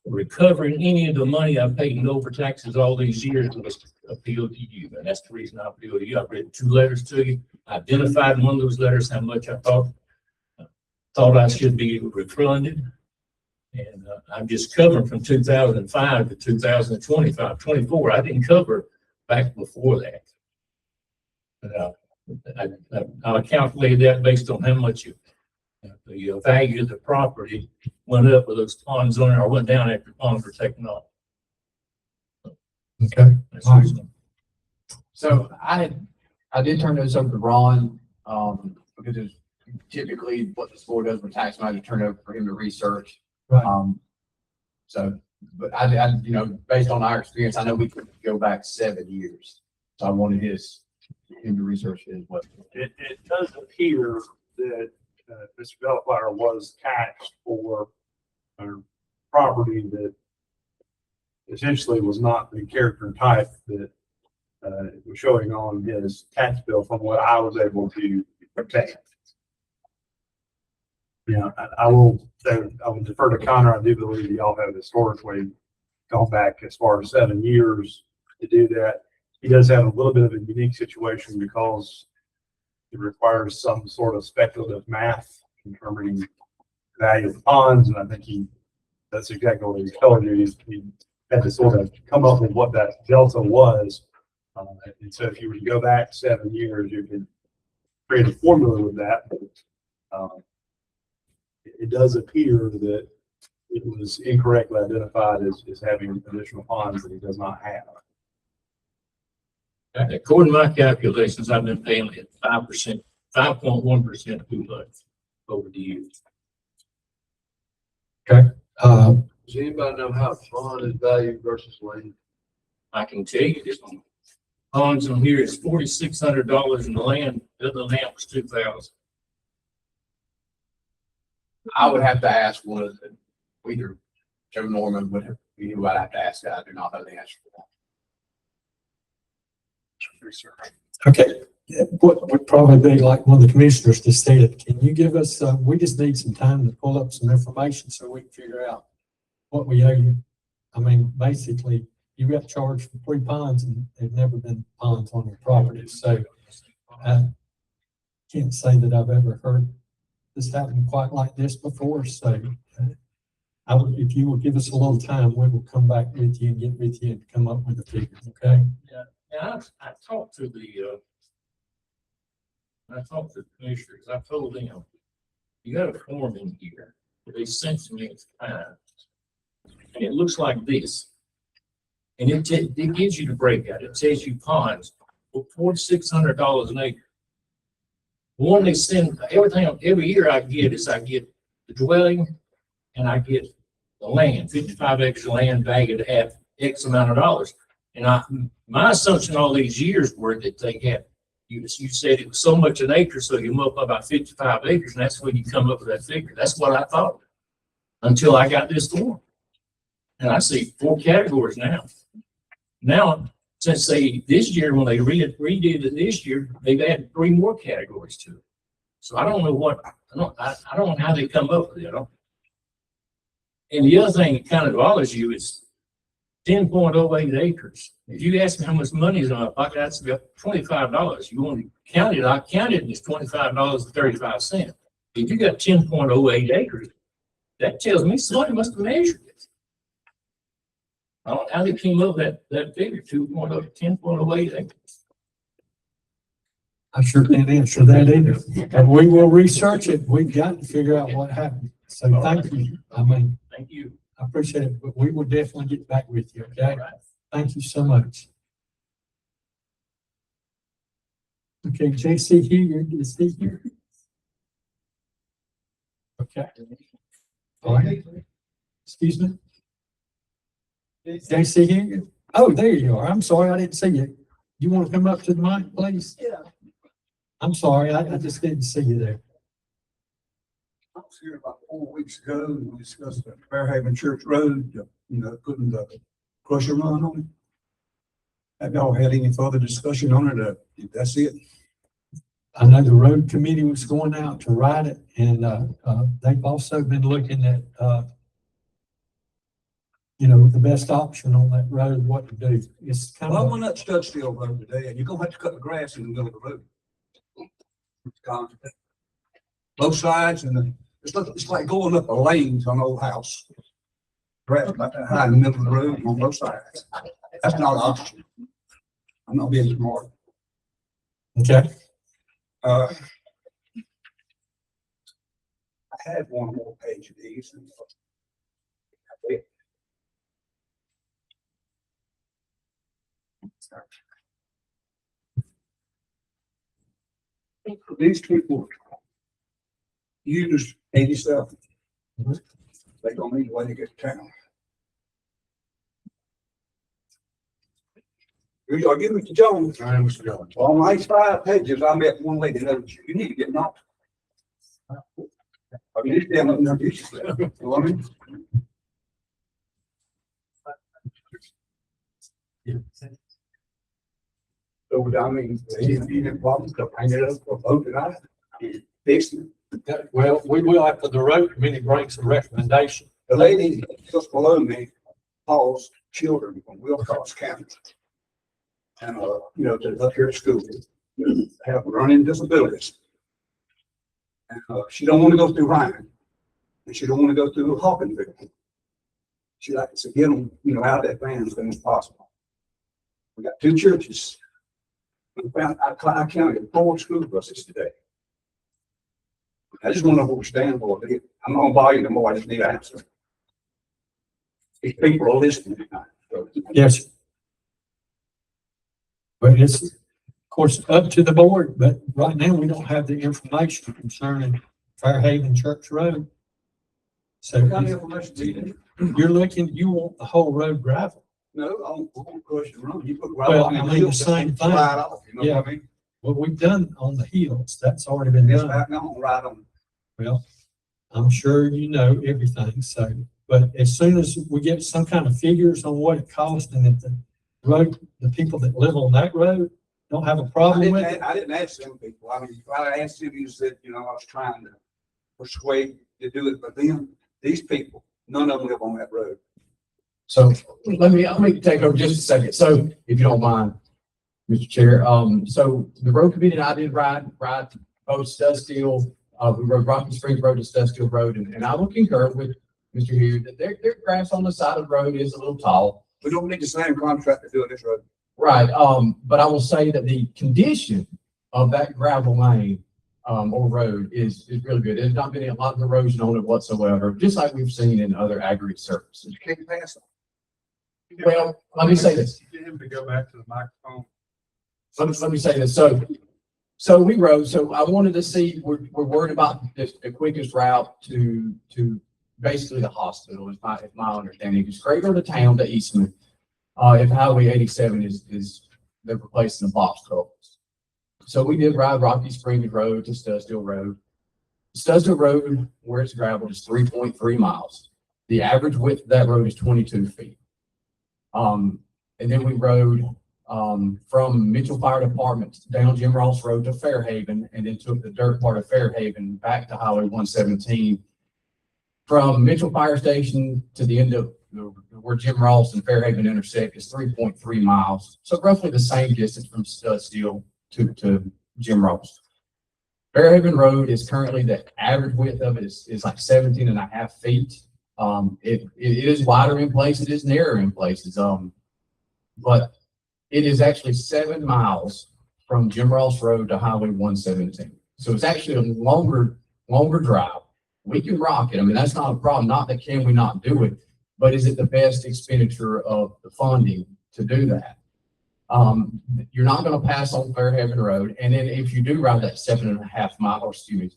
recovering any of the money I paid in over taxes all these years was to appeal to you. And that's the reason I appealed to you. I've written 2 letters to you. I identified in one of those letters how much I thought I should be refunded. And I'm just covering from 2005 to 2025, 24. I didn't cover back before that. But I calculated that based on how much the value of the property went up with those ponds on there, or went down after ponds were taken off. Okay. So I did turn those over to Ron, because it was typically what the board does with tax matters, turn over for him to research. Right. So, but you know, based on our experience, I know we could go back 7 years. So I wanted him to research it as well. It does appear that, Mr. Bellflower was taxed for a property that essentially was not the character and type that, was showing on his tax bill from what I was able to obtain. Yeah, I will defer to Connor. I do believe y'all have historically gone back as far as 7 years to do that. He does have a little bit of a unique situation because it requires some sort of speculative math determining the value of the ponds, and I think that's exactly what he told you. He had to sort of come up with what that delta was. And so if you were to go back 7 years, you could create a formula with that. But, it does appear that it was incorrectly identified as having additional ponds that he does not have. According to my calculations, I've been paying it 5%, 5.1% too much over the years. Okay. Does anybody know how pond is valued versus land? I can tell you this one. Ponds on here is $4,600 and the land was $2,000. I would have to ask one of the, either Joe Norman would be who I'd have to ask. I do not know the answer for that. Okay, what would probably be like one of the commissioners just stated, can you give us, we just need some time to pull up some information so we can figure out what we owe you. I mean, basically, you got charged for 3 ponds and there've never been ponds on your property. So I can't say that I've ever heard this happen quite like this before. So I would, if you will give us a little time, we will come back with you and get with you and come up with a figure, okay? Yeah, and I talked to the commissioners. I told them, you got a form in here. They sent to me at the time. And it looks like this. And it gives you the breakout. It says you ponds for $4,600 an acre. One, they send everything, every year I get the dwelling and I get the land, 55 acres of land valued at X amount of dollars. And my assumption all these years were that they had, you said it was so much an acre, so you multiply by 55 acres, and that's when you come up with that figure. That's what I thought until I got this form. And I see 4 categories now. Now, since this year, when they redid it this year, they've added 3 more categories to it. So I don't know I don't know how they come up with it. And the other thing that kind of bothers you is 10.08 acres. If you ask me how much money is on my pocket, that's about $25. You want to count it, I counted it as $25.35. If you got 10.08 acres, that tells me somebody must have measured it. I don't know how they came up with that figure, 10.08 acres. I sure can't answer that either. And we will research it. We've got to figure out what happened. So thank you. I mean, thank you. I appreciate it, but we will definitely get back with you, okay? Thank you so much. Okay, JC here, is he here? Okay. All right. Excuse me? JC here? Oh, there you are. I'm sorry, I didn't see you. You want to come up to the mic, please? Yeah. I'm sorry, I just didn't see you there. I was here about 4 weeks ago, and we discussed the Fairhaven Church Road, putting the crusher run on it. Have y'all had any further discussion on it? That's it? I know the road committee was going out to ride it, and they've also been looking at, the best option on that road, what to do. It's kind Well, I of, went up Studstill Road today, and you're gonna have to cut the grass in the middle of the road. Both sides, and it's like going up a lane to an old house. Grass about that high in the middle of the road on both sides. That's not an option. I'm not being smart. okay. I had one more page of these. These people use 87. They don't need a way to get to town. I'll give it to Jones. I am Mr. Jones. On my 5 pages, I met one lady that you need to get knocked. I mean, it's down on the issues. You know what I mean? So, I mean, any problems, they'll hang it up for vote tonight, fix it. Well, we will, after the road committee brings a recommendation. The lady just below me calls children from Wilcox County. And, you know, to up here at school, have learning disabilities. And, she don't want to go through Ryan, and she don't want to go through Hawkinsville. She likes to get them, you know, out of that van as soon as possible. We got 2 churches. We found, I counted 4 school buses today. I just want to know where we stand for it. I'm not gonna bother you no more, I just need an answer. These people are listening tonight. So. Yes. But it's, of course, up to the board, but right now we don't have the information concerning Fairhaven Church Road. So What kind of information do you need? you're looking, you want the whole road gravel. No, I won't crush the run. You put Well, gravel on I the mean, hill, the same thing. Right off, you know Yeah. what I mean? What we've done on the hills, that's already been It's done. back on, right on. Well, I'm sure you know everything, so, but as soon as we get some kind of figures on what it costs and if the road, the people that live on that road don't have a problem with it. I didn't ask them people. I mean, if I asked him, you said, you know, I was trying to persuade to do it, but then these people, none of them live on that road. So let me take over just a second. So if you don't mind, Mr. Chair, so the road committee and I did ride both Studstill, we rode Rocky Springs Road to Studstill Road, and I will concur with Mr. Here that their grass on the side of the road is a little tall. We don't need the same contract to do this road. Right, but I will say that the condition of that gravel lane, or road is really good. There's not been a lot of erosion on it whatsoever, just like we've seen in other aggregate surfaces. You can't pass them. Well, let me say this. Get him to go back to the microphone. Let me say this. So we rode, so I wanted to see, we're worried about the quickest route to basically the hospital is my understanding. It's Crater to town to Eastman. If Highway 87 is they're replacing the box culverts. So we did ride Rocky Springs Road to Studstill Road. Studstill Road, where it's gravel, is 3.3 miles. The average width of that road is 22 feet. And then we rode from Mitchell Fire Department down Jim Ross Road to Fairhaven, and then took the dirt part of Fairhaven back to Highway 117. From Mitchell Fire Station to the end of where Jim Ross and Fairhaven intersect is 3.3 miles. So roughly the same distance from Studstill to Jim Ross. Fairhaven Road is currently, the average width of it is like 17.5 feet. It is wider in places, it is narrower in places. But it is actually 7 miles from Jim Ross Road to Highway 117. So it's actually a longer drive. We can rock it. I mean, that's not a problem. Not that can we not do it, but is it the best expenditure of the funding to do that? You're not going to pass on Fairhaven Road. And then if you do ride that 7.5 mile, or excuse me,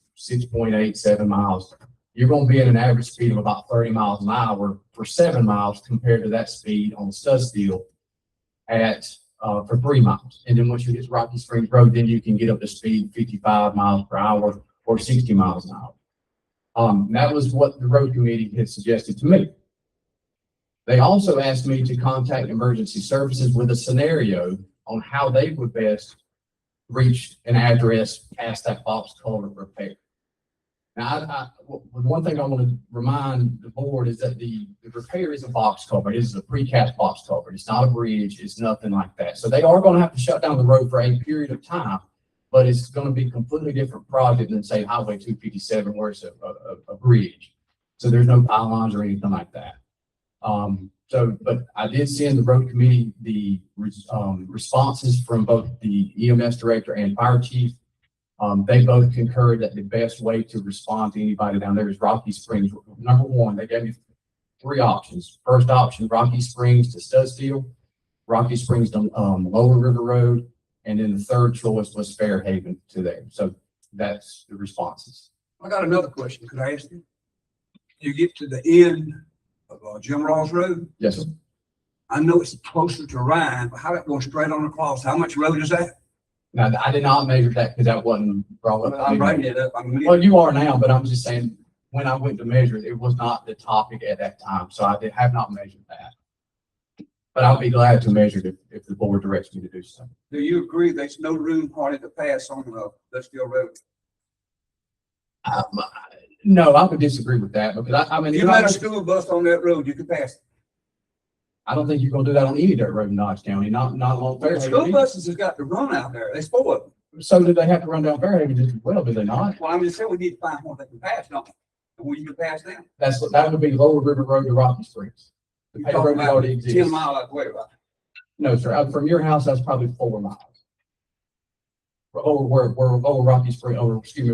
6.87 miles, you're going to be at an average speed of about 30 miles an hour for 7 miles compared to that speed on Studstill at for 3 miles. And then once you hit Rocky Springs Road, then you can get up to speed 55 miles per hour or 60 miles an hour. That was what the road committee had suggested to me. They also asked me to contact emergency services with a scenario on how they would best reach an address past that box culvert repair. Now, one thing I want to remind the board is that the repair is a box culvert. It is a precast box culvert. It's not a bridge. It's nothing like that. So they are going to have to shut down the road for a period of time, but it's going to be a completely different project than, say, Highway 257, where it's a bridge. So there's no pylons or anything like that. But I did send the road committee the responses from both the EMS director and fire chief. They both concurred that the best way to respond to anybody down there is Rocky Springs. Number one, they gave me 3 options. First option, Rocky Springs to Studstill, Rocky Springs to Lower River Road, and then the third choice was Fairhaven to there. So that's the responses. I got another question. Could I ask you? You get to the end of Jim Ross Road. Yes, sir. I know it's closer to Ryan, but how about going straight on across? How much road is that? Now, I did not measure that because that wasn't brought up. I'm writing it up. Well, you are now, but I'm just saying, when I went to measure it, it was not the topic at that time, so I have not measured that. But I'll be glad to measure it if the board directs me to do so. Do you agree there's no room hardly to pass on Dustville Road? No, I would disagree with that because I mean, If you had a school bus on that road, you could pass it. I don't think you're gonna do that on any dirt road in Dodge County, not along But Fairhaven. school buses has got to run out there. There's 4 of them. So do they have to run down Fairhaven just as well, do they not? Well, I'm just saying we need to find one that can pass, don't we? And where you can pass them. That would be Lower River Road to Rocky Springs. The You're paved talking road about already 10 exists. mile that way, right? No, sir, from your house, that's probably 4 miles. Over where Lower Rocky Spring,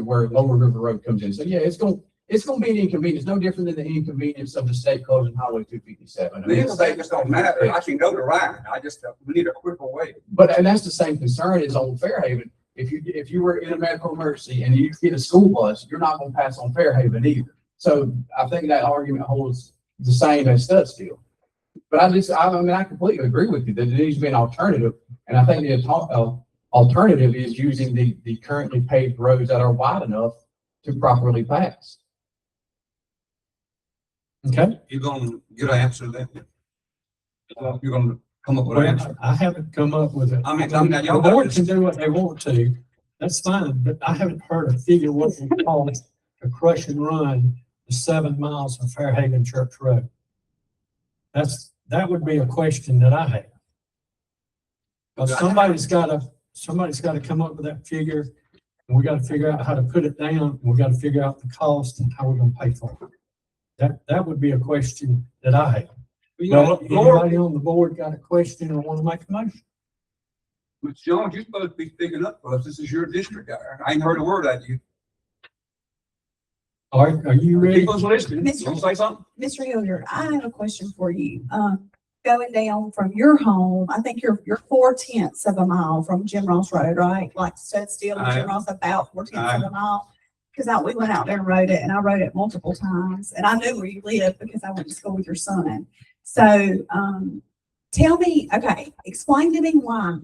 where Lower River Road comes in. So yeah, it's gonna be an inconvenience, no different than the inconvenience of the state closing Highway 257. I mean, The it's- interstate just don't matter. I can go to Ryan. I just, we need a quicker way. and that's the same concern is on Fairhaven. If you were in a medical emergency and you get a school bus, you're not gonna pass on Fairhaven either. So I think that argument holds the same as Studstill. But I completely agree with you that there needs to be an alternative. And I think the alternative is using the currently paved roads that are wide enough to properly pass. Okay. You're gonna get an answer to that? You're gonna come up with an answer? I haven't come up with it. I mean, The y'all got board this. can do what they want to. That's fine, but I haven't heard a figure what we call a crush and run the 7 miles of Fairhaven Church Road. That would be a question that I have. But somebody's gotta come up with that figure, and we gotta figure out how to put it down, and we gotta figure out the cost and how we're gonna pay for it. That would be a question that I have. Well, anybody on the board got a question or want to make a motion? But John, you're supposed to be speaking up for us. This is your district. I ain't heard a word out of you. Are you ready? People's listening. You want to say something? Mr. Hilliard, I have a question for you. Going down from your home, I think you're 4/10 of a mile from Jim Ross Road, right? Like Studstill and Jim Ross, about 4/10 of a mile. Because we went out there and rode it, and I rode it multiple times, and I knew where you lived because I went to school with your son. So, tell me, okay, explain to me why.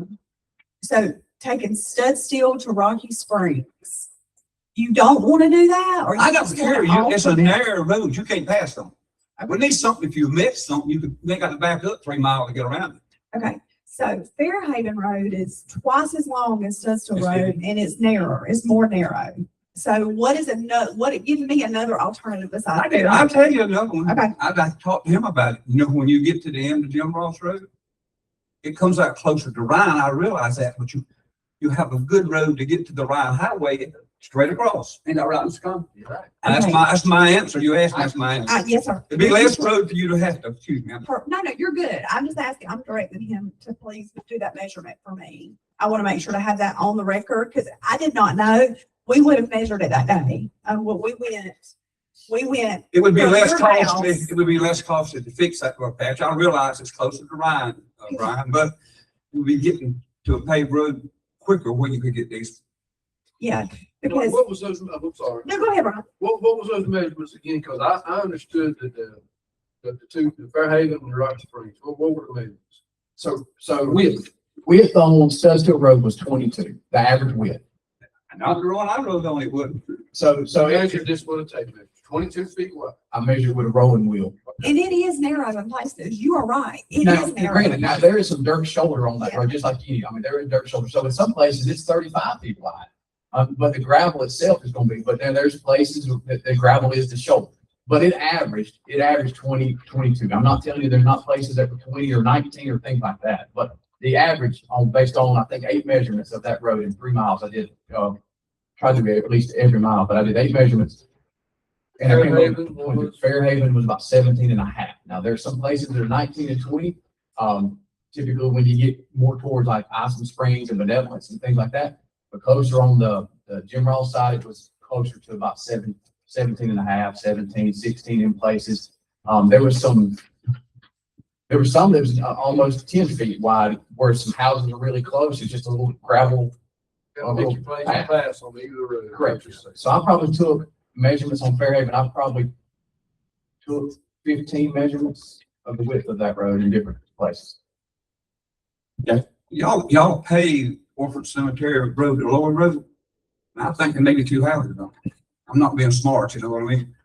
So taking Studstill to Rocky Springs, you don't want to do that? Or I you don't just care. wanna It's a alternate? narrow road. You can't pass them. We need something. If you miss something, they got to back up 3 miles to get around it. Okay, so Fairhaven Road is twice as long as Studstill Road, and it's narrower, it's more narrow. So give me another alternative besides. I'll tell you another one. Okay. I'd like to talk to him about it. You know, when you get to the end of Jim Ross Road, it comes out closer to Ryan. I realize that, but you have a good road to get to the Ryan Highway straight across. Ain't that right, Mr. Conn? You're right. That's my answer. You asked me, that's my answer. Yes, sir. It'd be less road for you to have to, excuse me. No, you're good. I'm just asking, I'm directing him to please do that measurement for me. I want to make sure to have that on the record because I did not know. We would have measured it that day. We went. It would be from less your costly. house. It would be less costly to fix that road patch. I realize it's closer to Ryan, Brian, but we'll be getting to a paved road quicker when you could get these. Yeah, because, What was those, I'm sorry. no, go ahead, Brian. What was those measurements again? Cause I understood that the Fairhaven and Rocky Springs, what were the measurements? So width on Studstill Road was 22, the average width. Not the one I rode on, it wouldn't. So Measured this with a tape measure, 22 feet wide. I measured with a rolling wheel. And it is narrow in places. You are right. It Now, is narrow. granted, now there is some dirt shoulder on that Yeah. road, just like you. I mean, there is dirt shoulder. So in some places it's 35 feet wide. But the gravel itself is going to be, but then there's places that the gravel is the shoulder. But it averaged 20, 22. I'm not telling you there's not places that were 20 or 19 or things like that, but the average based on, I think, 8 measurements of that road in 3 miles. I did, tried to be at least every mile, but I did 8 measurements. And Fairhaven was about 17 and a half. Now there's some places that are 19 and 20. Typically when you get more towards like Isom Springs and Benevolence and things like that, but closer on the Jim Ross side, it was closer to about 17 and a half, 17, 16 in places. There was some that was almost 10 feet wide where some houses are really close. It's just a little gravel. Pass on either road. Correct. So I probably took measurements on Fairhaven, I probably took 15 measurements of the width of that road in different places. Y'all pay Orford Cemetery Road to Lower Road. I think maybe 2 houses on it. I'm not being smart, you know what I mean?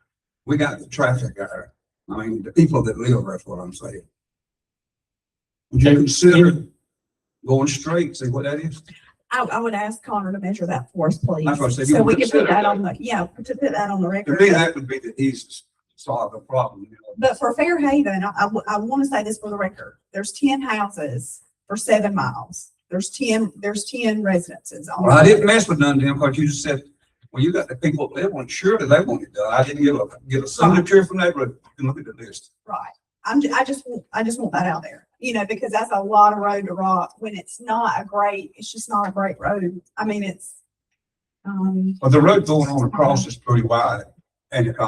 We got the traffic there. I mean, the people that live there, that's what I'm saying. Would you consider going straight, see what that is? I would ask Connor to measure that for us, please. That's what I said. You So we would can put consider that that. on the, yeah, to put that on the To record. me, that would be the easiest to solve the problem, you know? But for Fairhaven, I want to say this for the record. There's 10 houses for 7 miles. There's 10 residences. on Well, I the didn't mess with none of them, because you just said, well, you got the people that live on, surely they want it done. I didn't get a signature from that road. You can look at the list. Right. I just want that out there, you know, because that's a lot of road to rock when it's just not a great road. I mean, it's, Well, the road going on across is pretty wide, and it's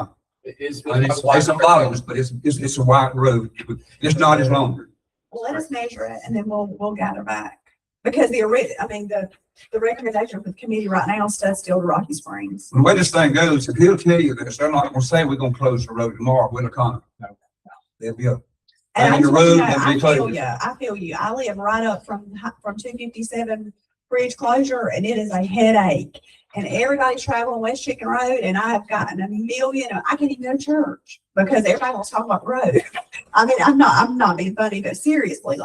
It's a lot of us, but it's a wide road. It's not as long. well, let us measure it and then we'll gather back. Because the recommendation for the committee right now is still to Rocky Springs. The way this thing goes, if he'll tell you this, they're not gonna say we're gonna close the road tomorrow, we're gonna. They'll be up. And I And the just want you road to know, will be closed. I feel you. I live right up from 257 bridge closure and it is a headache. And everybody's traveling West Chicken Road and I have gotten a million, I can't even go to church because everybody wants to talk about the road. I mean, I'm not being funny, but seriously,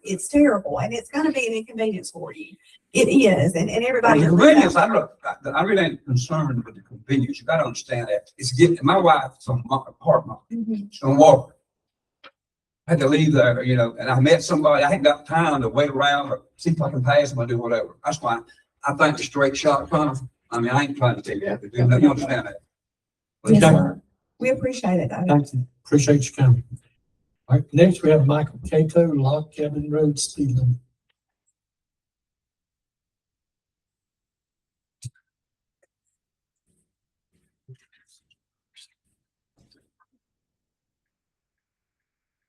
it's terrible and it's gonna be an inconvenience for you. It is, and everybody. The convenience, I really ain't concerned with the convenience. You gotta understand that. It's getting, my wife's on my apartment, Mhm. she's on Walker. I had to leave there, you know, and I met somebody, I ain't got time to wait around or see if I can pass them or do whatever. That's why I think the straight shot comes. I mean, I ain't trying to take that, but you understand that. Yes, sir. We appreciate it though. Thank you. Appreciate you coming. All right, next we have Michael Cato, Log Cabin Road, Stephen.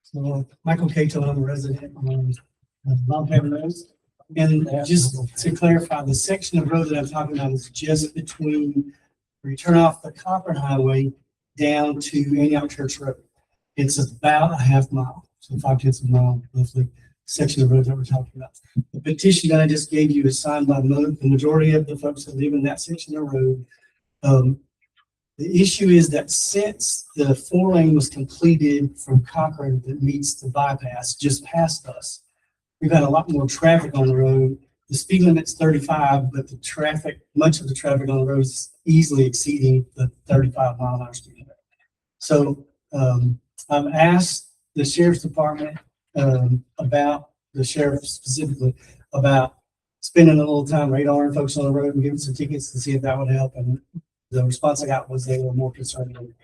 So Michael Cato, I'm a resident on Log Cabin Road. And just to clarify, the section of road that I'm talking about is just between, where you turn off the Cochran Highway down to Antioch Church Road. It's about a half mile, so 5/10 of a mile, roughly, section of road that we're talking about. The petition that I just gave you is signed by the majority of the folks that live in that section of road. The issue is that since the 4-lane was completed from Cochran that meets the bypass just past us, we've had a lot more traffic on the road. The speed limit's 35, but much of the traffic on the road is easily exceeding the 35-mile-an-hour speed limit. So I've asked the sheriff's department about the sheriff specifically about spending a little time radaring folks on the road and giving some tickets to see if that would help. And the response I got was they were more concerned with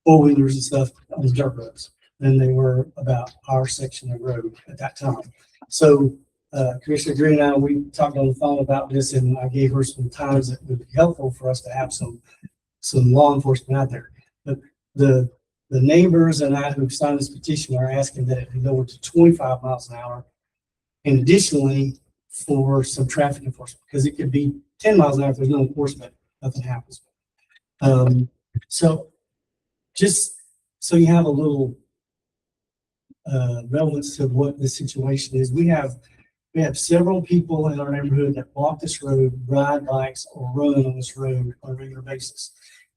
4-wheelers and stuff on the dirt roads than they were about our section of road at that time. So Commissioner Green and I, we talked on the phone about this and I gave her some times that would be helpful for us to have some law enforcement out there. But the neighbors and I who've signed this petition are asking that it be lowered to 25 miles an hour. And additionally, for some traffic enforcement, because it could be 10 miles an hour if there's no enforcement, nothing happens. So just so you have a little relevance to what the situation is, we have several people in our neighborhood that walk this road, ride bikes, or run on this road on a regular basis.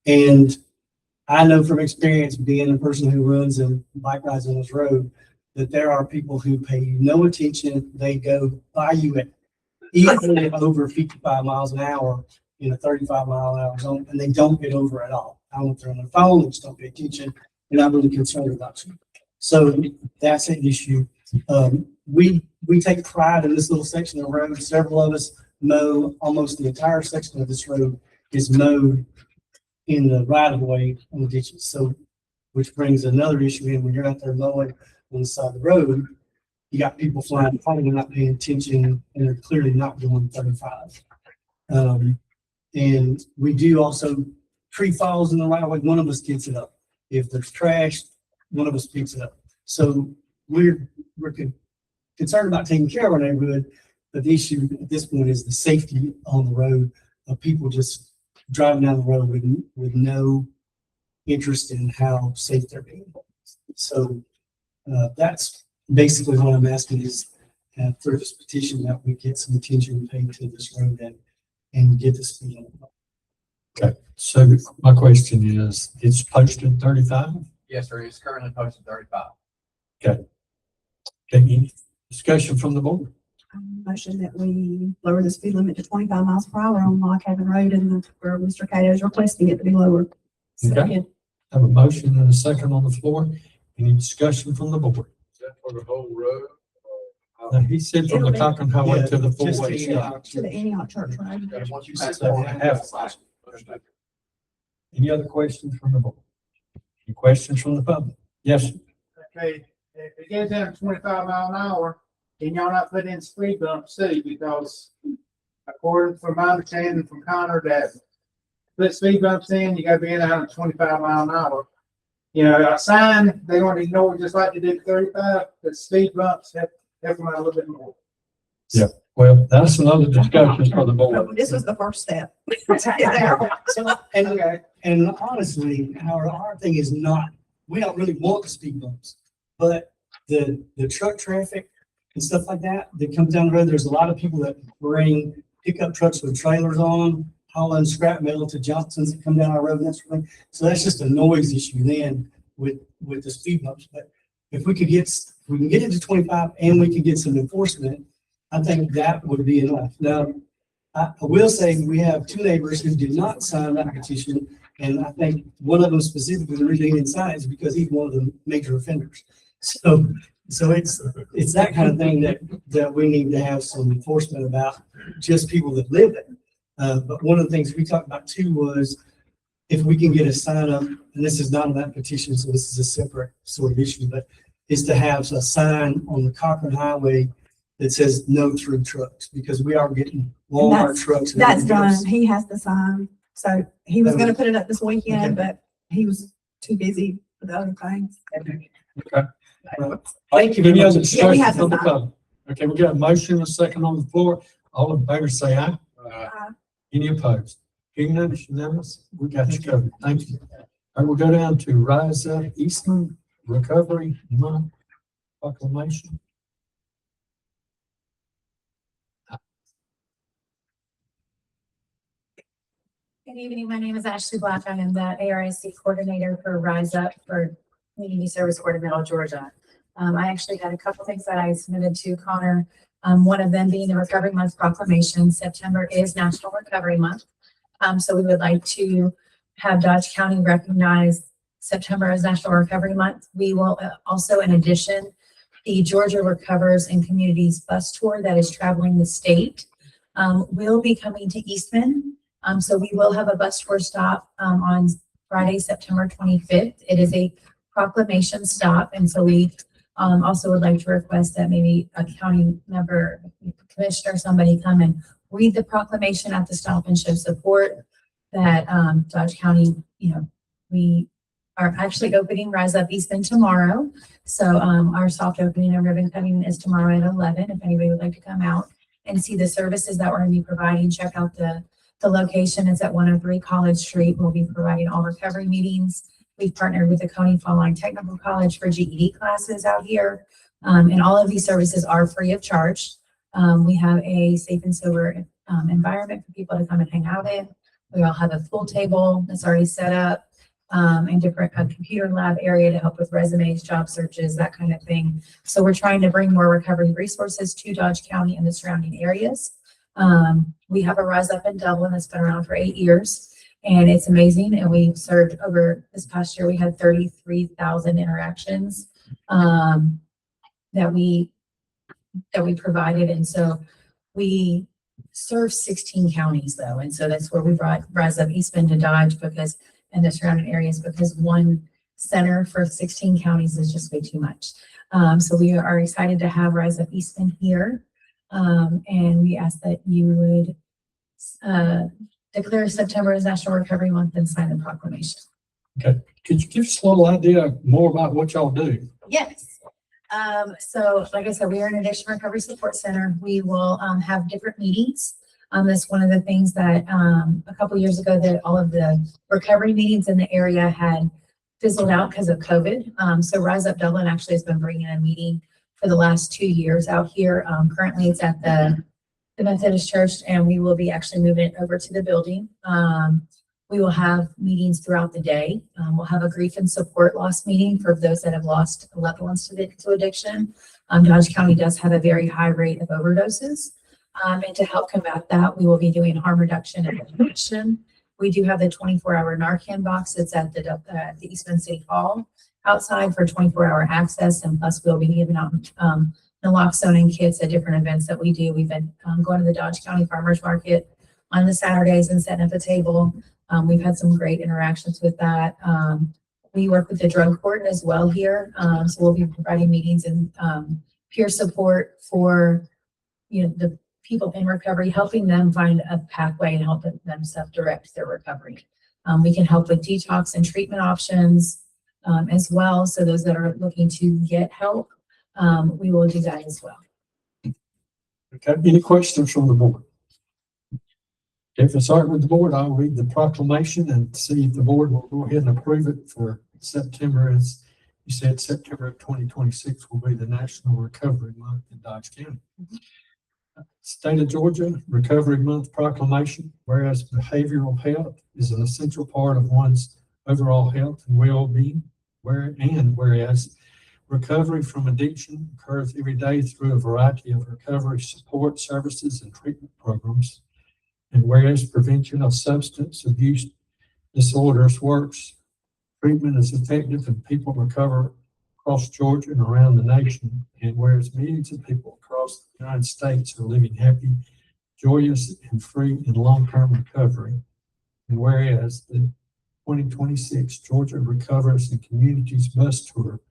And I know from experience, being a person who runs and bike rides on this road, that there are people who pay you no attention. They go by you at easily over 55 miles an hour in a 35-mile-an-hour zone, and they don't get over at all. I don't know if they're on their phone, they just don't pay attention, and I'm really concerned about you. So that's an issue. We take pride in this little section of road. Several of us mow almost the entire section of this road is mowed in the right of way on the ditches. So, which brings another issue in when you're out there mowing on the side of the road, you got people flying by and not paying attention, and they're clearly not doing 35. And we do also, tree falls in the right of way, one of us gets it up. If there's trash, one of us picks it up. So we're concerned about taking care of our neighborhood, but the issue at this point is the safety on the road of people just driving down the road with no interest in how safe they're being. So, that's basically what I'm asking is, through this petition that we get some attention paid to this road and get the speed limit. Okay, so my question is, it's posted 35? Yes, sir. It's currently posted 35. Okay. Any discussion from the board? Motion that we lower the speed limit to 25 miles per hour on Lock Haven Road and where Mr. Cato is requesting it to be lowered. Okay. Have a motion and a second on the floor. Any discussion from the board? Is that for the whole road? Now, he said from the Cochran Highway to the Just four-way to stop. To the Antioch Church Road. Once you said pass that, half. Any other questions from the board? Any questions from the public? Yes, sir. Okay, if it goes down to 25 miles an hour, then y'all not put in speed bumps too, because according from my understanding from Connor, that put speed bumps in, you gotta be in out of 25 miles an hour. You know, a sign, they want to ignore just like they did 35, but speed bumps have them out a little bit more. Yeah, well, that's another discussion for the board. This was the first step. So, and honestly, our thing is not, we don't really want the speed bumps, but the truck traffic and stuff like that comes down the road, there's a lot of people that bring pickup trucks with trailers on, hauling scrap metal to Johnson's that come down our road and that sort of thing. So that's just a noise issue then with the speed bumps. But if we can get it to 25 and we can get some enforcement, I think that would be enough. Now, I will say we have two neighbors who did not sign that petition. And I think one of them specifically, the reason he didn't sign it is because he's one of the major offenders. So it's that kind of thing that we need to have some enforcement about, just people that live there. But one of the things we talked about too was if we can get a sign up, and this is not on that petition, so this is a separate sort of issue, but is to have a sign on the Cochran Highway that says no through trucks, because we are getting Walmart trucks. and That's everything else. done. He has the sign. So he was gonna put it up this weekend, but he was too busy with other things. Okay. Thank you. Any other Yeah, we discussion have from the some public? Okay, we got a motion and a second on the floor. All in favor, say aye. Any opposed? Hearing none, it's unanimous. We got you covered. Thank you. All right, we'll go down to Rise Up Eastman Recovery Month proclamation. Good evening. My name is Ashley Black. I am the ARIC coordinator for Rise Up for Community Service Board of Middle Georgia. I actually had a couple things that I submitted to Connor. One of them being the Recovery Month proclamation. September is National Recovery Month. So we would like to have Dodge County recognize September as National Recovery Month. We will also, in addition, the Georgia Recovers and Communities bus tour that is traveling the state will be coming to Eastman. So we will have a bus tour stop on Friday, September 25th. It is a proclamation stop. And so we also would like to request that maybe a county member, commissioner, somebody come and read the proclamation at the stop and show support that Dodge County, we are actually opening Rise Up Eastman tomorrow. So our soft opening and ribbon cutting is tomorrow at 11. If anybody would like to come out and see the services that we're going to be providing, check out the location. It's at 103 College Street. We'll be providing all recovery meetings. We've partnered with the Coney Fall Line Technical College for GED classes out here. And all of these services are free of charge. We have a safe and sober environment for people to come and hang out in. We all have a full table that's already set up and different computer lab area to help with resumes, job searches, that kind of thing. So we're trying to bring more recovery resources to Dodge County and the surrounding areas. We have a Rise Up in Dublin that's been around for 8 years, and it's amazing. And we served over this past year, we had 33,000 interactions that we provided. And so we serve 16 counties though. And so that's where we brought Rise Up Eastman to Dodge and the surrounding areas, because one center for 16 counties is just way too much. So we are excited to have Rise Up Eastman here. And we ask that you would declare September as National Recovery Month and sign the proclamation. Okay. Could you give us a little idea more about what y'all do? Yes. So like I said, we are an addiction recovery support center. We will have different meetings That's one of the things that, a couple years ago, that all of the recovery meetings in the area had fizzled out because of COVID. So Rise Up Dublin actually has been bringing a meeting for the last 2 years out here. Currently it's at the Methodist Church, and we will be actually moving it over to the building. We will have meetings throughout the day. We'll have a grief and support loss meeting for those that have lost loved ones to addiction. Dodge County does have a very high rate of overdoses. And to help combat that, we will be doing harm reduction and prevention. We do have the 24-hour Narcan box. It's at the Eastman City Hall outside for 24-hour access. And plus we'll be giving out naloxone and kits at different events that we do. We've been going to the Dodge County Farmers Market on the Saturdays and setting up a table. We've had some great interactions with that. We work with the drug court as well here. So we'll be providing meetings and peer support for, the people in recovery, helping them find a pathway and helping them self-direct their recovery. We can help with detox and treatment options as well. So those that are looking to get help, we will do that as well. Okay, any questions from the board? If it's all right with the board, I'll read the proclamation and see if the board will go ahead and approve it for September. As you said, September of 2026 will be the National Recovery Month in Dodge County. State of Georgia Recovery Month proclamation. Whereas behavioral health is an essential part of one's overall health and well-being, whereas recovery from addiction occurs every day through a variety of recovery support services and treatment programs. And whereas prevention of substance abuse disorders works, treatment is effective and people recover across Georgia and around the nation. And whereas millions of people across the United States are living happy, joyous, and free in long-term recovery. And whereas the 2026 Georgia Recovers and Communities Bus Tour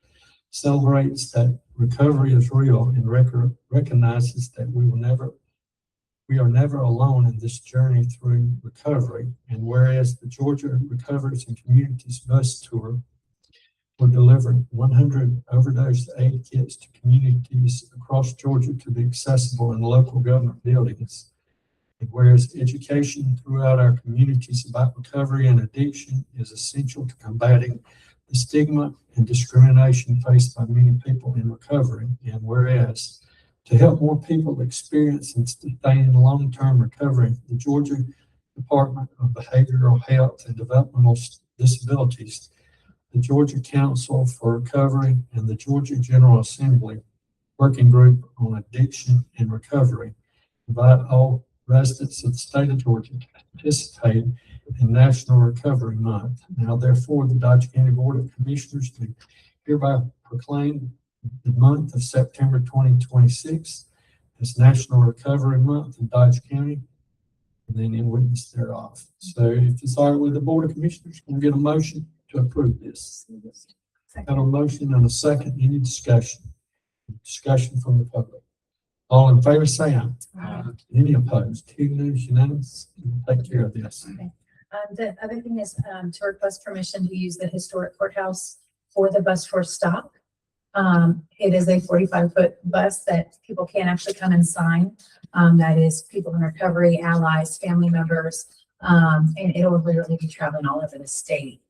celebrates that recovery is real and recognizes that we are never alone in this journey through recovery. And whereas the Georgia Recovers and Communities Bus Tour will deliver 100 overdose aid kits to communities across Georgia to be accessible in local government buildings. And whereas education throughout our communities about recovery and addiction is essential to combating the stigma and discrimination faced by many people in recovery. And whereas to help more people experience and sustain long-term recovery, the Georgia Department of Behavioral Health and Developmental Disabilities, the Georgia Council for Recovery, and the Georgia General Assembly Working Group on Addiction and Recovery invite all residents of the state of Georgia to participate in National Recovery Month. Now, therefore, the Dodge County Board of Commissioners do hereby proclaim the month of September 2026 as National Recovery Month in Dodge County, and then in witness thereof. So if it's all right with the Board of Commissioners, we'll get a motion to approve this. Got a motion and a second. Any discussion? Discussion from the public. All in favor, say aye. Aye. Any opposed? Hearing none, unanimous. We'll take care of this. Okay. The other thing is to request permission to use the historic courthouse for the bus tour stop. It is a 45-foot bus that people can actually come and sign. That is people in recovery, allies, family members, and it'll literally be traveling all over the state.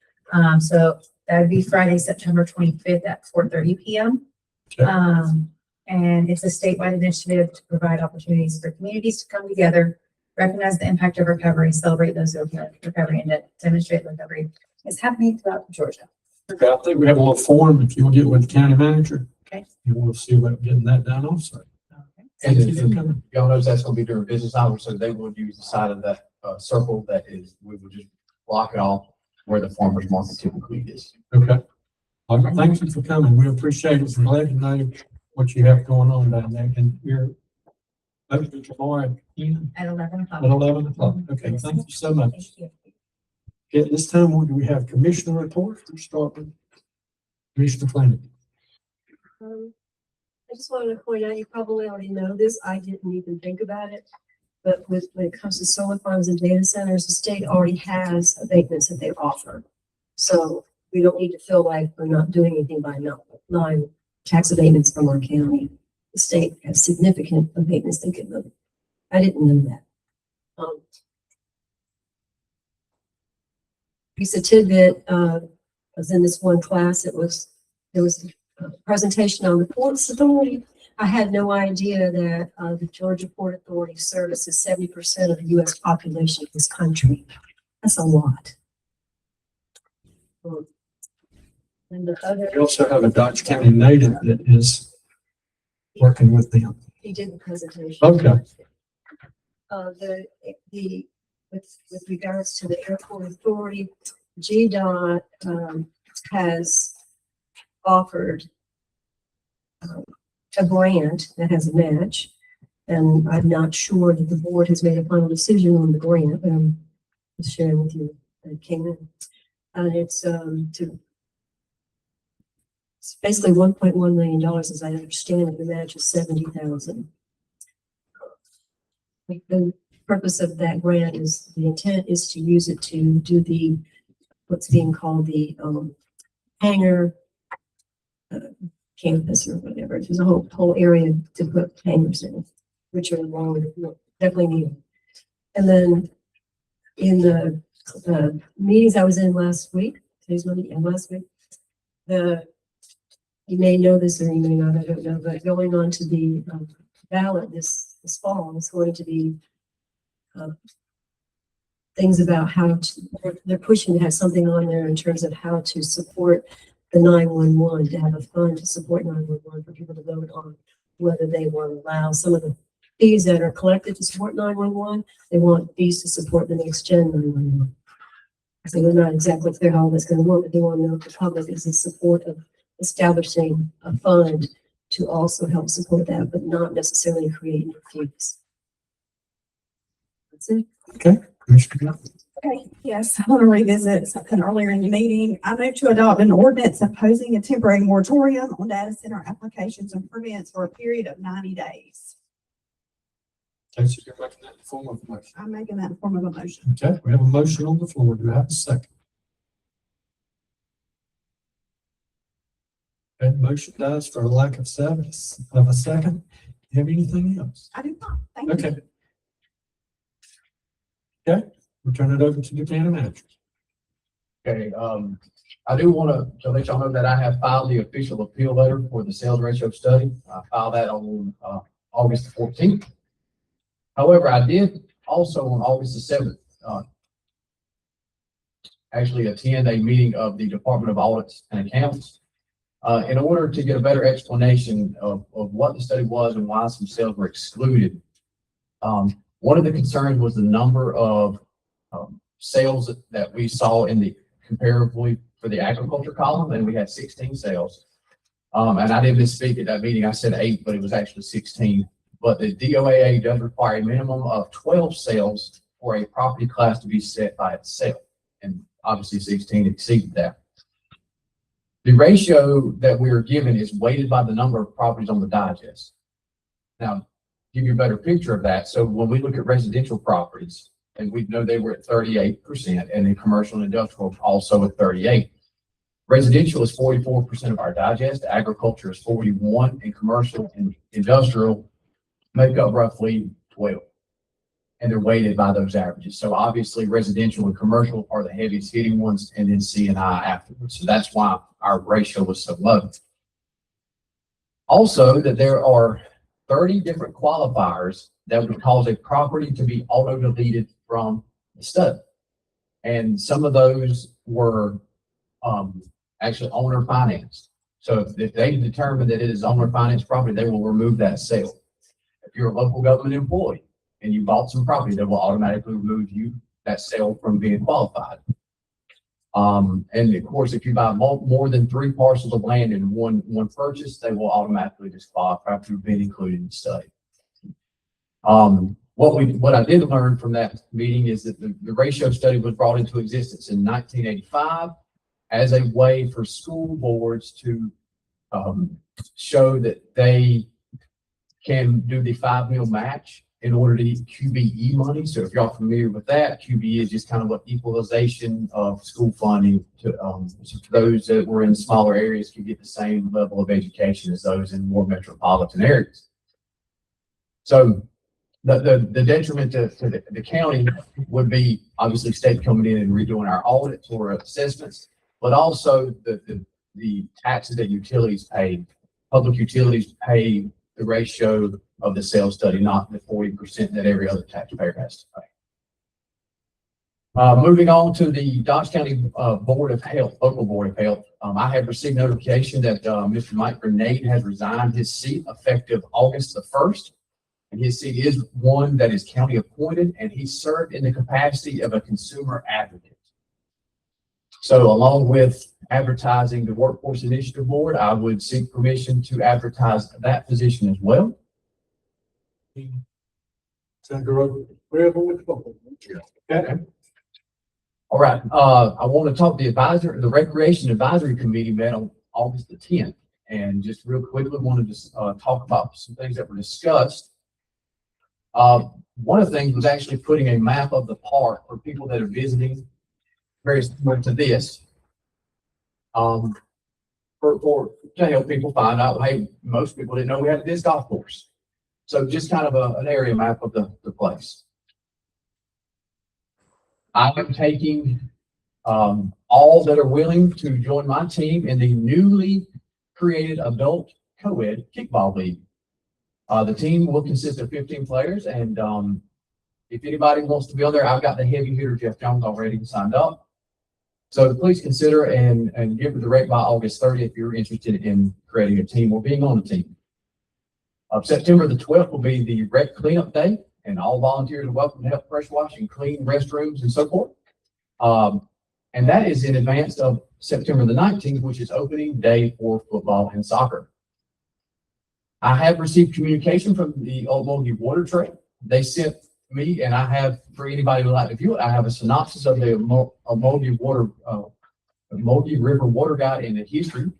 So that would be Friday, September 25th at 4:30 p.m. Okay. And it's a statewide initiative to provide opportunities for communities to come together, recognize the impact of recovery, celebrate those who are recovery, and demonstrate recovery is happening throughout Georgia. Okay, I think we have a little form if you'll get with the county manager. Okay. And we'll see about getting that done also. And y'all knows that's gonna be during business hours, so they will use the side of that circle that is, we will just block it off where the farmer's market typically is. Okay. All right, thank you for coming. We appreciate it. We're glad to know what you have going on down there. And we're open tomorrow At 11 o'clock. at 11 o'clock. Okay, thank you so much. Thank you. Okay, at this time, do we have commissioner reports? We'll start with Commissioner Flanagan. I just wanted to point out, you probably already know this, I didn't even think about it. But when it comes to solar farms and data centers, the state already has abatements that they offer. So we don't need to feel like we're not doing anything by not tax abatements from our county. The state has significant abatements they give them. I didn't know that. Piece of tidbit, was in this one class, there was a presentation on the Ports Authority. I had no idea that, the Georgia Port Authority services 70% of the US population of this country. That's a lot. And the other. We also have a Dodge County native that is working with them. He did the presentation. Okay. With regards to the airport authority, GDOT, has offered a grant that has a match. And I'm not sure that the board has made a final decision on the grant, but I'm just sharing with you that it came in. And it's basically $1.1 million, as I understand it. The match is $70,000. The purpose of that grant is, the intent is to use it to do what's being called the hangar campus or whatever. There's a whole area to put hangars in, which are definitely needed. And then in the meetings I was in last week, today's Monday, and last week, you may know this or you may not, I don't know, but going on to the ballot this fall is going to be things about how they're pushing to have something on there in terms of how to support the 911, to have a fund to support 911 for people to vote on whether they want to allow some of the fees that are collected to support 911. They want fees to support the next gen 911. So they're not exactly clear how that's going to work, but they want to know if the public is in support of establishing a fund to also help support that, but not necessarily create new fees. That's it. Okay. Okay, yes, I want to revisit something earlier in the meeting. I move to adopt an ordinance imposing a temporary moratorium on data center applications and permits for a period of 90 days. Okay, so you're making that in the form of a motion. I'm making that in the form of a motion. Okay, we have a motion on the floor. Do I have a second? Okay, the motion dies for a lack of a second. Do you have anything else? I do not. Thank you. Okay. Okay, we'll turn it over to the county manager. Okay, I do want to let y'all know that I have filed the official appeal letter for the sales ratio study. I filed that on August 14th. However, I did also on August 7th actually attend a meeting of the Department of Audits and Accounts in order to get a better explanation of what the study was and why some sales were excluded. One of the concerns was the number of sales that we saw in the comparatively for the agriculture column, and we had 16 sales. And I didn't misspeak at that meeting. I said 8, but it was actually 16. But the DOAA does require a minimum of 12 sales for a property class to be set by itself. And obviously 16 exceeded that. The ratio that we are given is weighted by the number of properties on the digest. Now, give you a better picture of that. So when we look at residential properties, and we know they were at 38%, and then commercial and industrial also at 38%. Residential is 44% of our digest, agriculture is 41%, and commercial and industrial make up roughly 12%. And they're weighted by those averages. So obviously residential and commercial are the heaviest hitting ones, and then C&I afterwards. So that's why our ratio was so low. Also, that there are 30 different qualifiers that would cause a property to be auto-deleted from the study. And some of those were actually owner financed. So if they determine that it is owner financed property, they will remove that sale. If you're a local government employee and you bought some property, they will automatically remove that sale from being qualified. And of course, if you buy more than 3 parcels of land in one purchase, they will automatically disqualify for being included in the study. What I did learn from that meeting is that the ratio study was brought into existence in 1985 as a way for school boards to show that they can do the 5 mil match in order to get QBE money. So if y'all familiar with that, QBE is just kind of what equalization of school funding to those that were in smaller areas could get the same level of education as those in more metropolitan areas. So The detriment to the county would be obviously state coming in and redoing our audits or assessments, but also the taxes that utilities pay. Public utilities pay the ratio of the sales study, not the 40% that every other taxpayer has to pay. Moving on to the Dodge County Board of Health, local Board of Health. I have received notification that Mr. Mike Grenade has resigned his seat effective August the 1st. And his seat is one that is county appointed, and he served in the capacity of a consumer advocate. So along with advertising the Workforce Initiative Board, I would seek permission to advertise that position as well. Okay. All right, I want to talk the Recreation Advisory Committee met on August the 10th. And just real quickly, wanted to talk about some things that were discussed. One of the things was actually putting a map of the park for people that are visiting, very similar to this. To help people find out, hey, most people didn't know we had this golf course. So just kind of an area map of the place. I am taking all that are willing to join my team in the newly created adult co-ed kickball league. The team will consist of 15 players, and if anybody wants to be on there, I've got the heavy hitter Jeff Jones already signed up. So please consider and give the rate by August 30th if you're interested in creating a team or being on a team. September the 12th will be the rec cleanup day, and all volunteers are welcome to help fresh wash and clean restrooms and so forth. And that is in advance of September the 19th, which is opening day for football and soccer. I have received communication from the Old Mulkey Water Trail. They sent me, and I have, for anybody who would like to view it, I have a synopsis of the Mulkey River Water Guide and the history.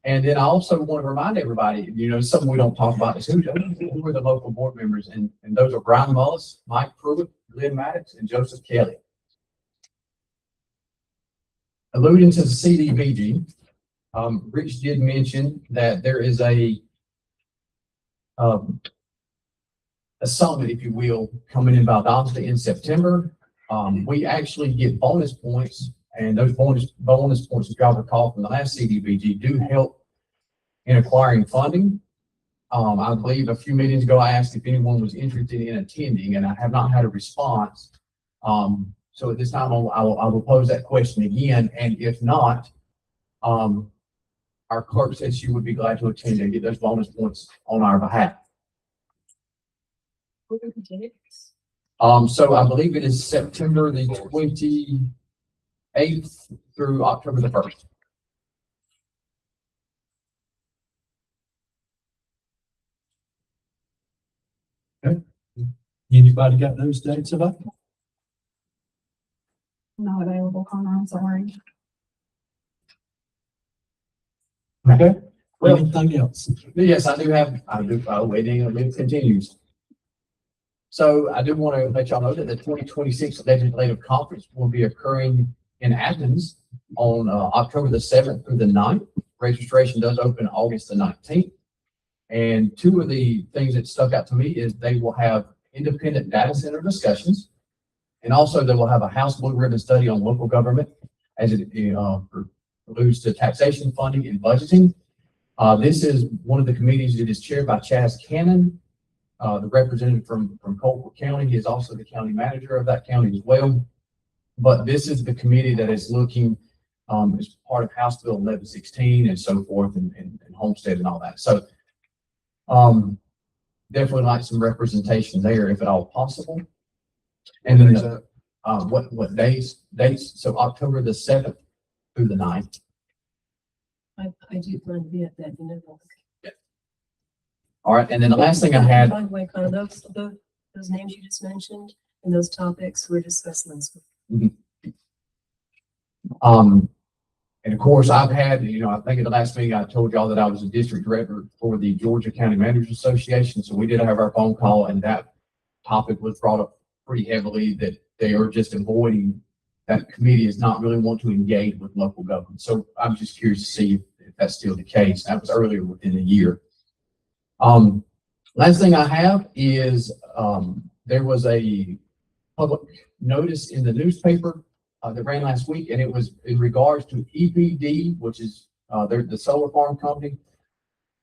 And then I also want to remind everybody, something we don't talk about is who are the local board members, and those are Brian Mullis, Mike Pruitt, Lynn Maddox, and Joseph Kelly. Alluding to the CDBG, Rich did mention that there is a summit, if you will, coming in Valdosta in September. We actually get bonus points, and those bonus points, if y'all recall from the last CDBG, do help in acquiring funding. I believe a few meetings ago, I asked if anyone was interested in attending, and I have not had a response. So at this time, I will pose that question again, and if not, our clerk said she would be glad to attend and get those bonus points on our behalf. So I believe it is September the 28th through October the 1st. Okay. Anybody got those dates available? Not available, Connor, I'm sorry. Okay. Well, anything else? Yes, I do. Waiting, it continues. So I do want to let y'all know that the 2026 Legislative Conference will be occurring in Athens on October the 7th through the 9th. Registration does open August the 19th. And two of the things that stuck out to me is they will have independent data center discussions. And also they will have a House Blue Ribbon study on local government as it alludes to taxation, funding, and budgeting. This is one of the committees that is chaired by Chaz Cannon, the representative from Colquitt County. He is also the county manager of that county as well. But this is the committee that is looking as part of House Bill 1116 and so forth, and Homestead and all that. So definitely like some representation there if at all possible. And then what dates? So October the 7th through the 9th. I do plan to be at that, All right, and then the last thing I had. By the way, Connor, those names you just mentioned and those topics we're discussing this week. And of course, I've had, I think in the last meeting, I told y'all that I was a district director for the Georgia County Managers Association. So we did have our phone call, and that topic was brought up pretty heavily, that they are just avoiding, that committee is not really want to engage with local government. So I'm just curious to see if that's still the case. That was earlier within the year. Last thing I have is, there was a public notice in the newspaper, that ran last week, and it was in regards to EPD, which is, they're the solar farm company,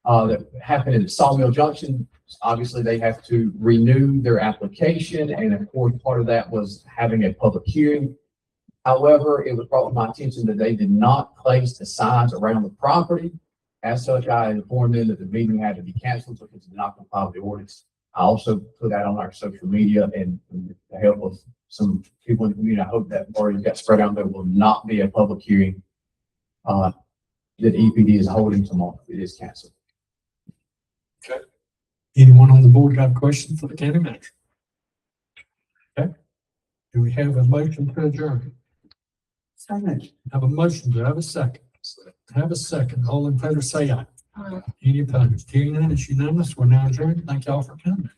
that happened at Sawmill Junction. Obviously, they have to renew their application, and of course, part of that was having a public hearing. However, it was brought to my attention that they did not place the signs around the property. As such, I informed them that the meeting had to be canceled because it did not comply with the ordinance. I also put that on our social media, and with the help of some people in the community, I hope that already got spread out. There will not be a public hearing that EPD is holding tomorrow. It is canceled. Okay. Anyone on the board got a question for the county manager? Okay. Do we have a motion to adjourn? Second. Have a motion. Do I have a second? Have a second. All in favor, say aye. Any opposed? Hearing none, it's unanimous. We're now adjourned. Thank y'all for coming.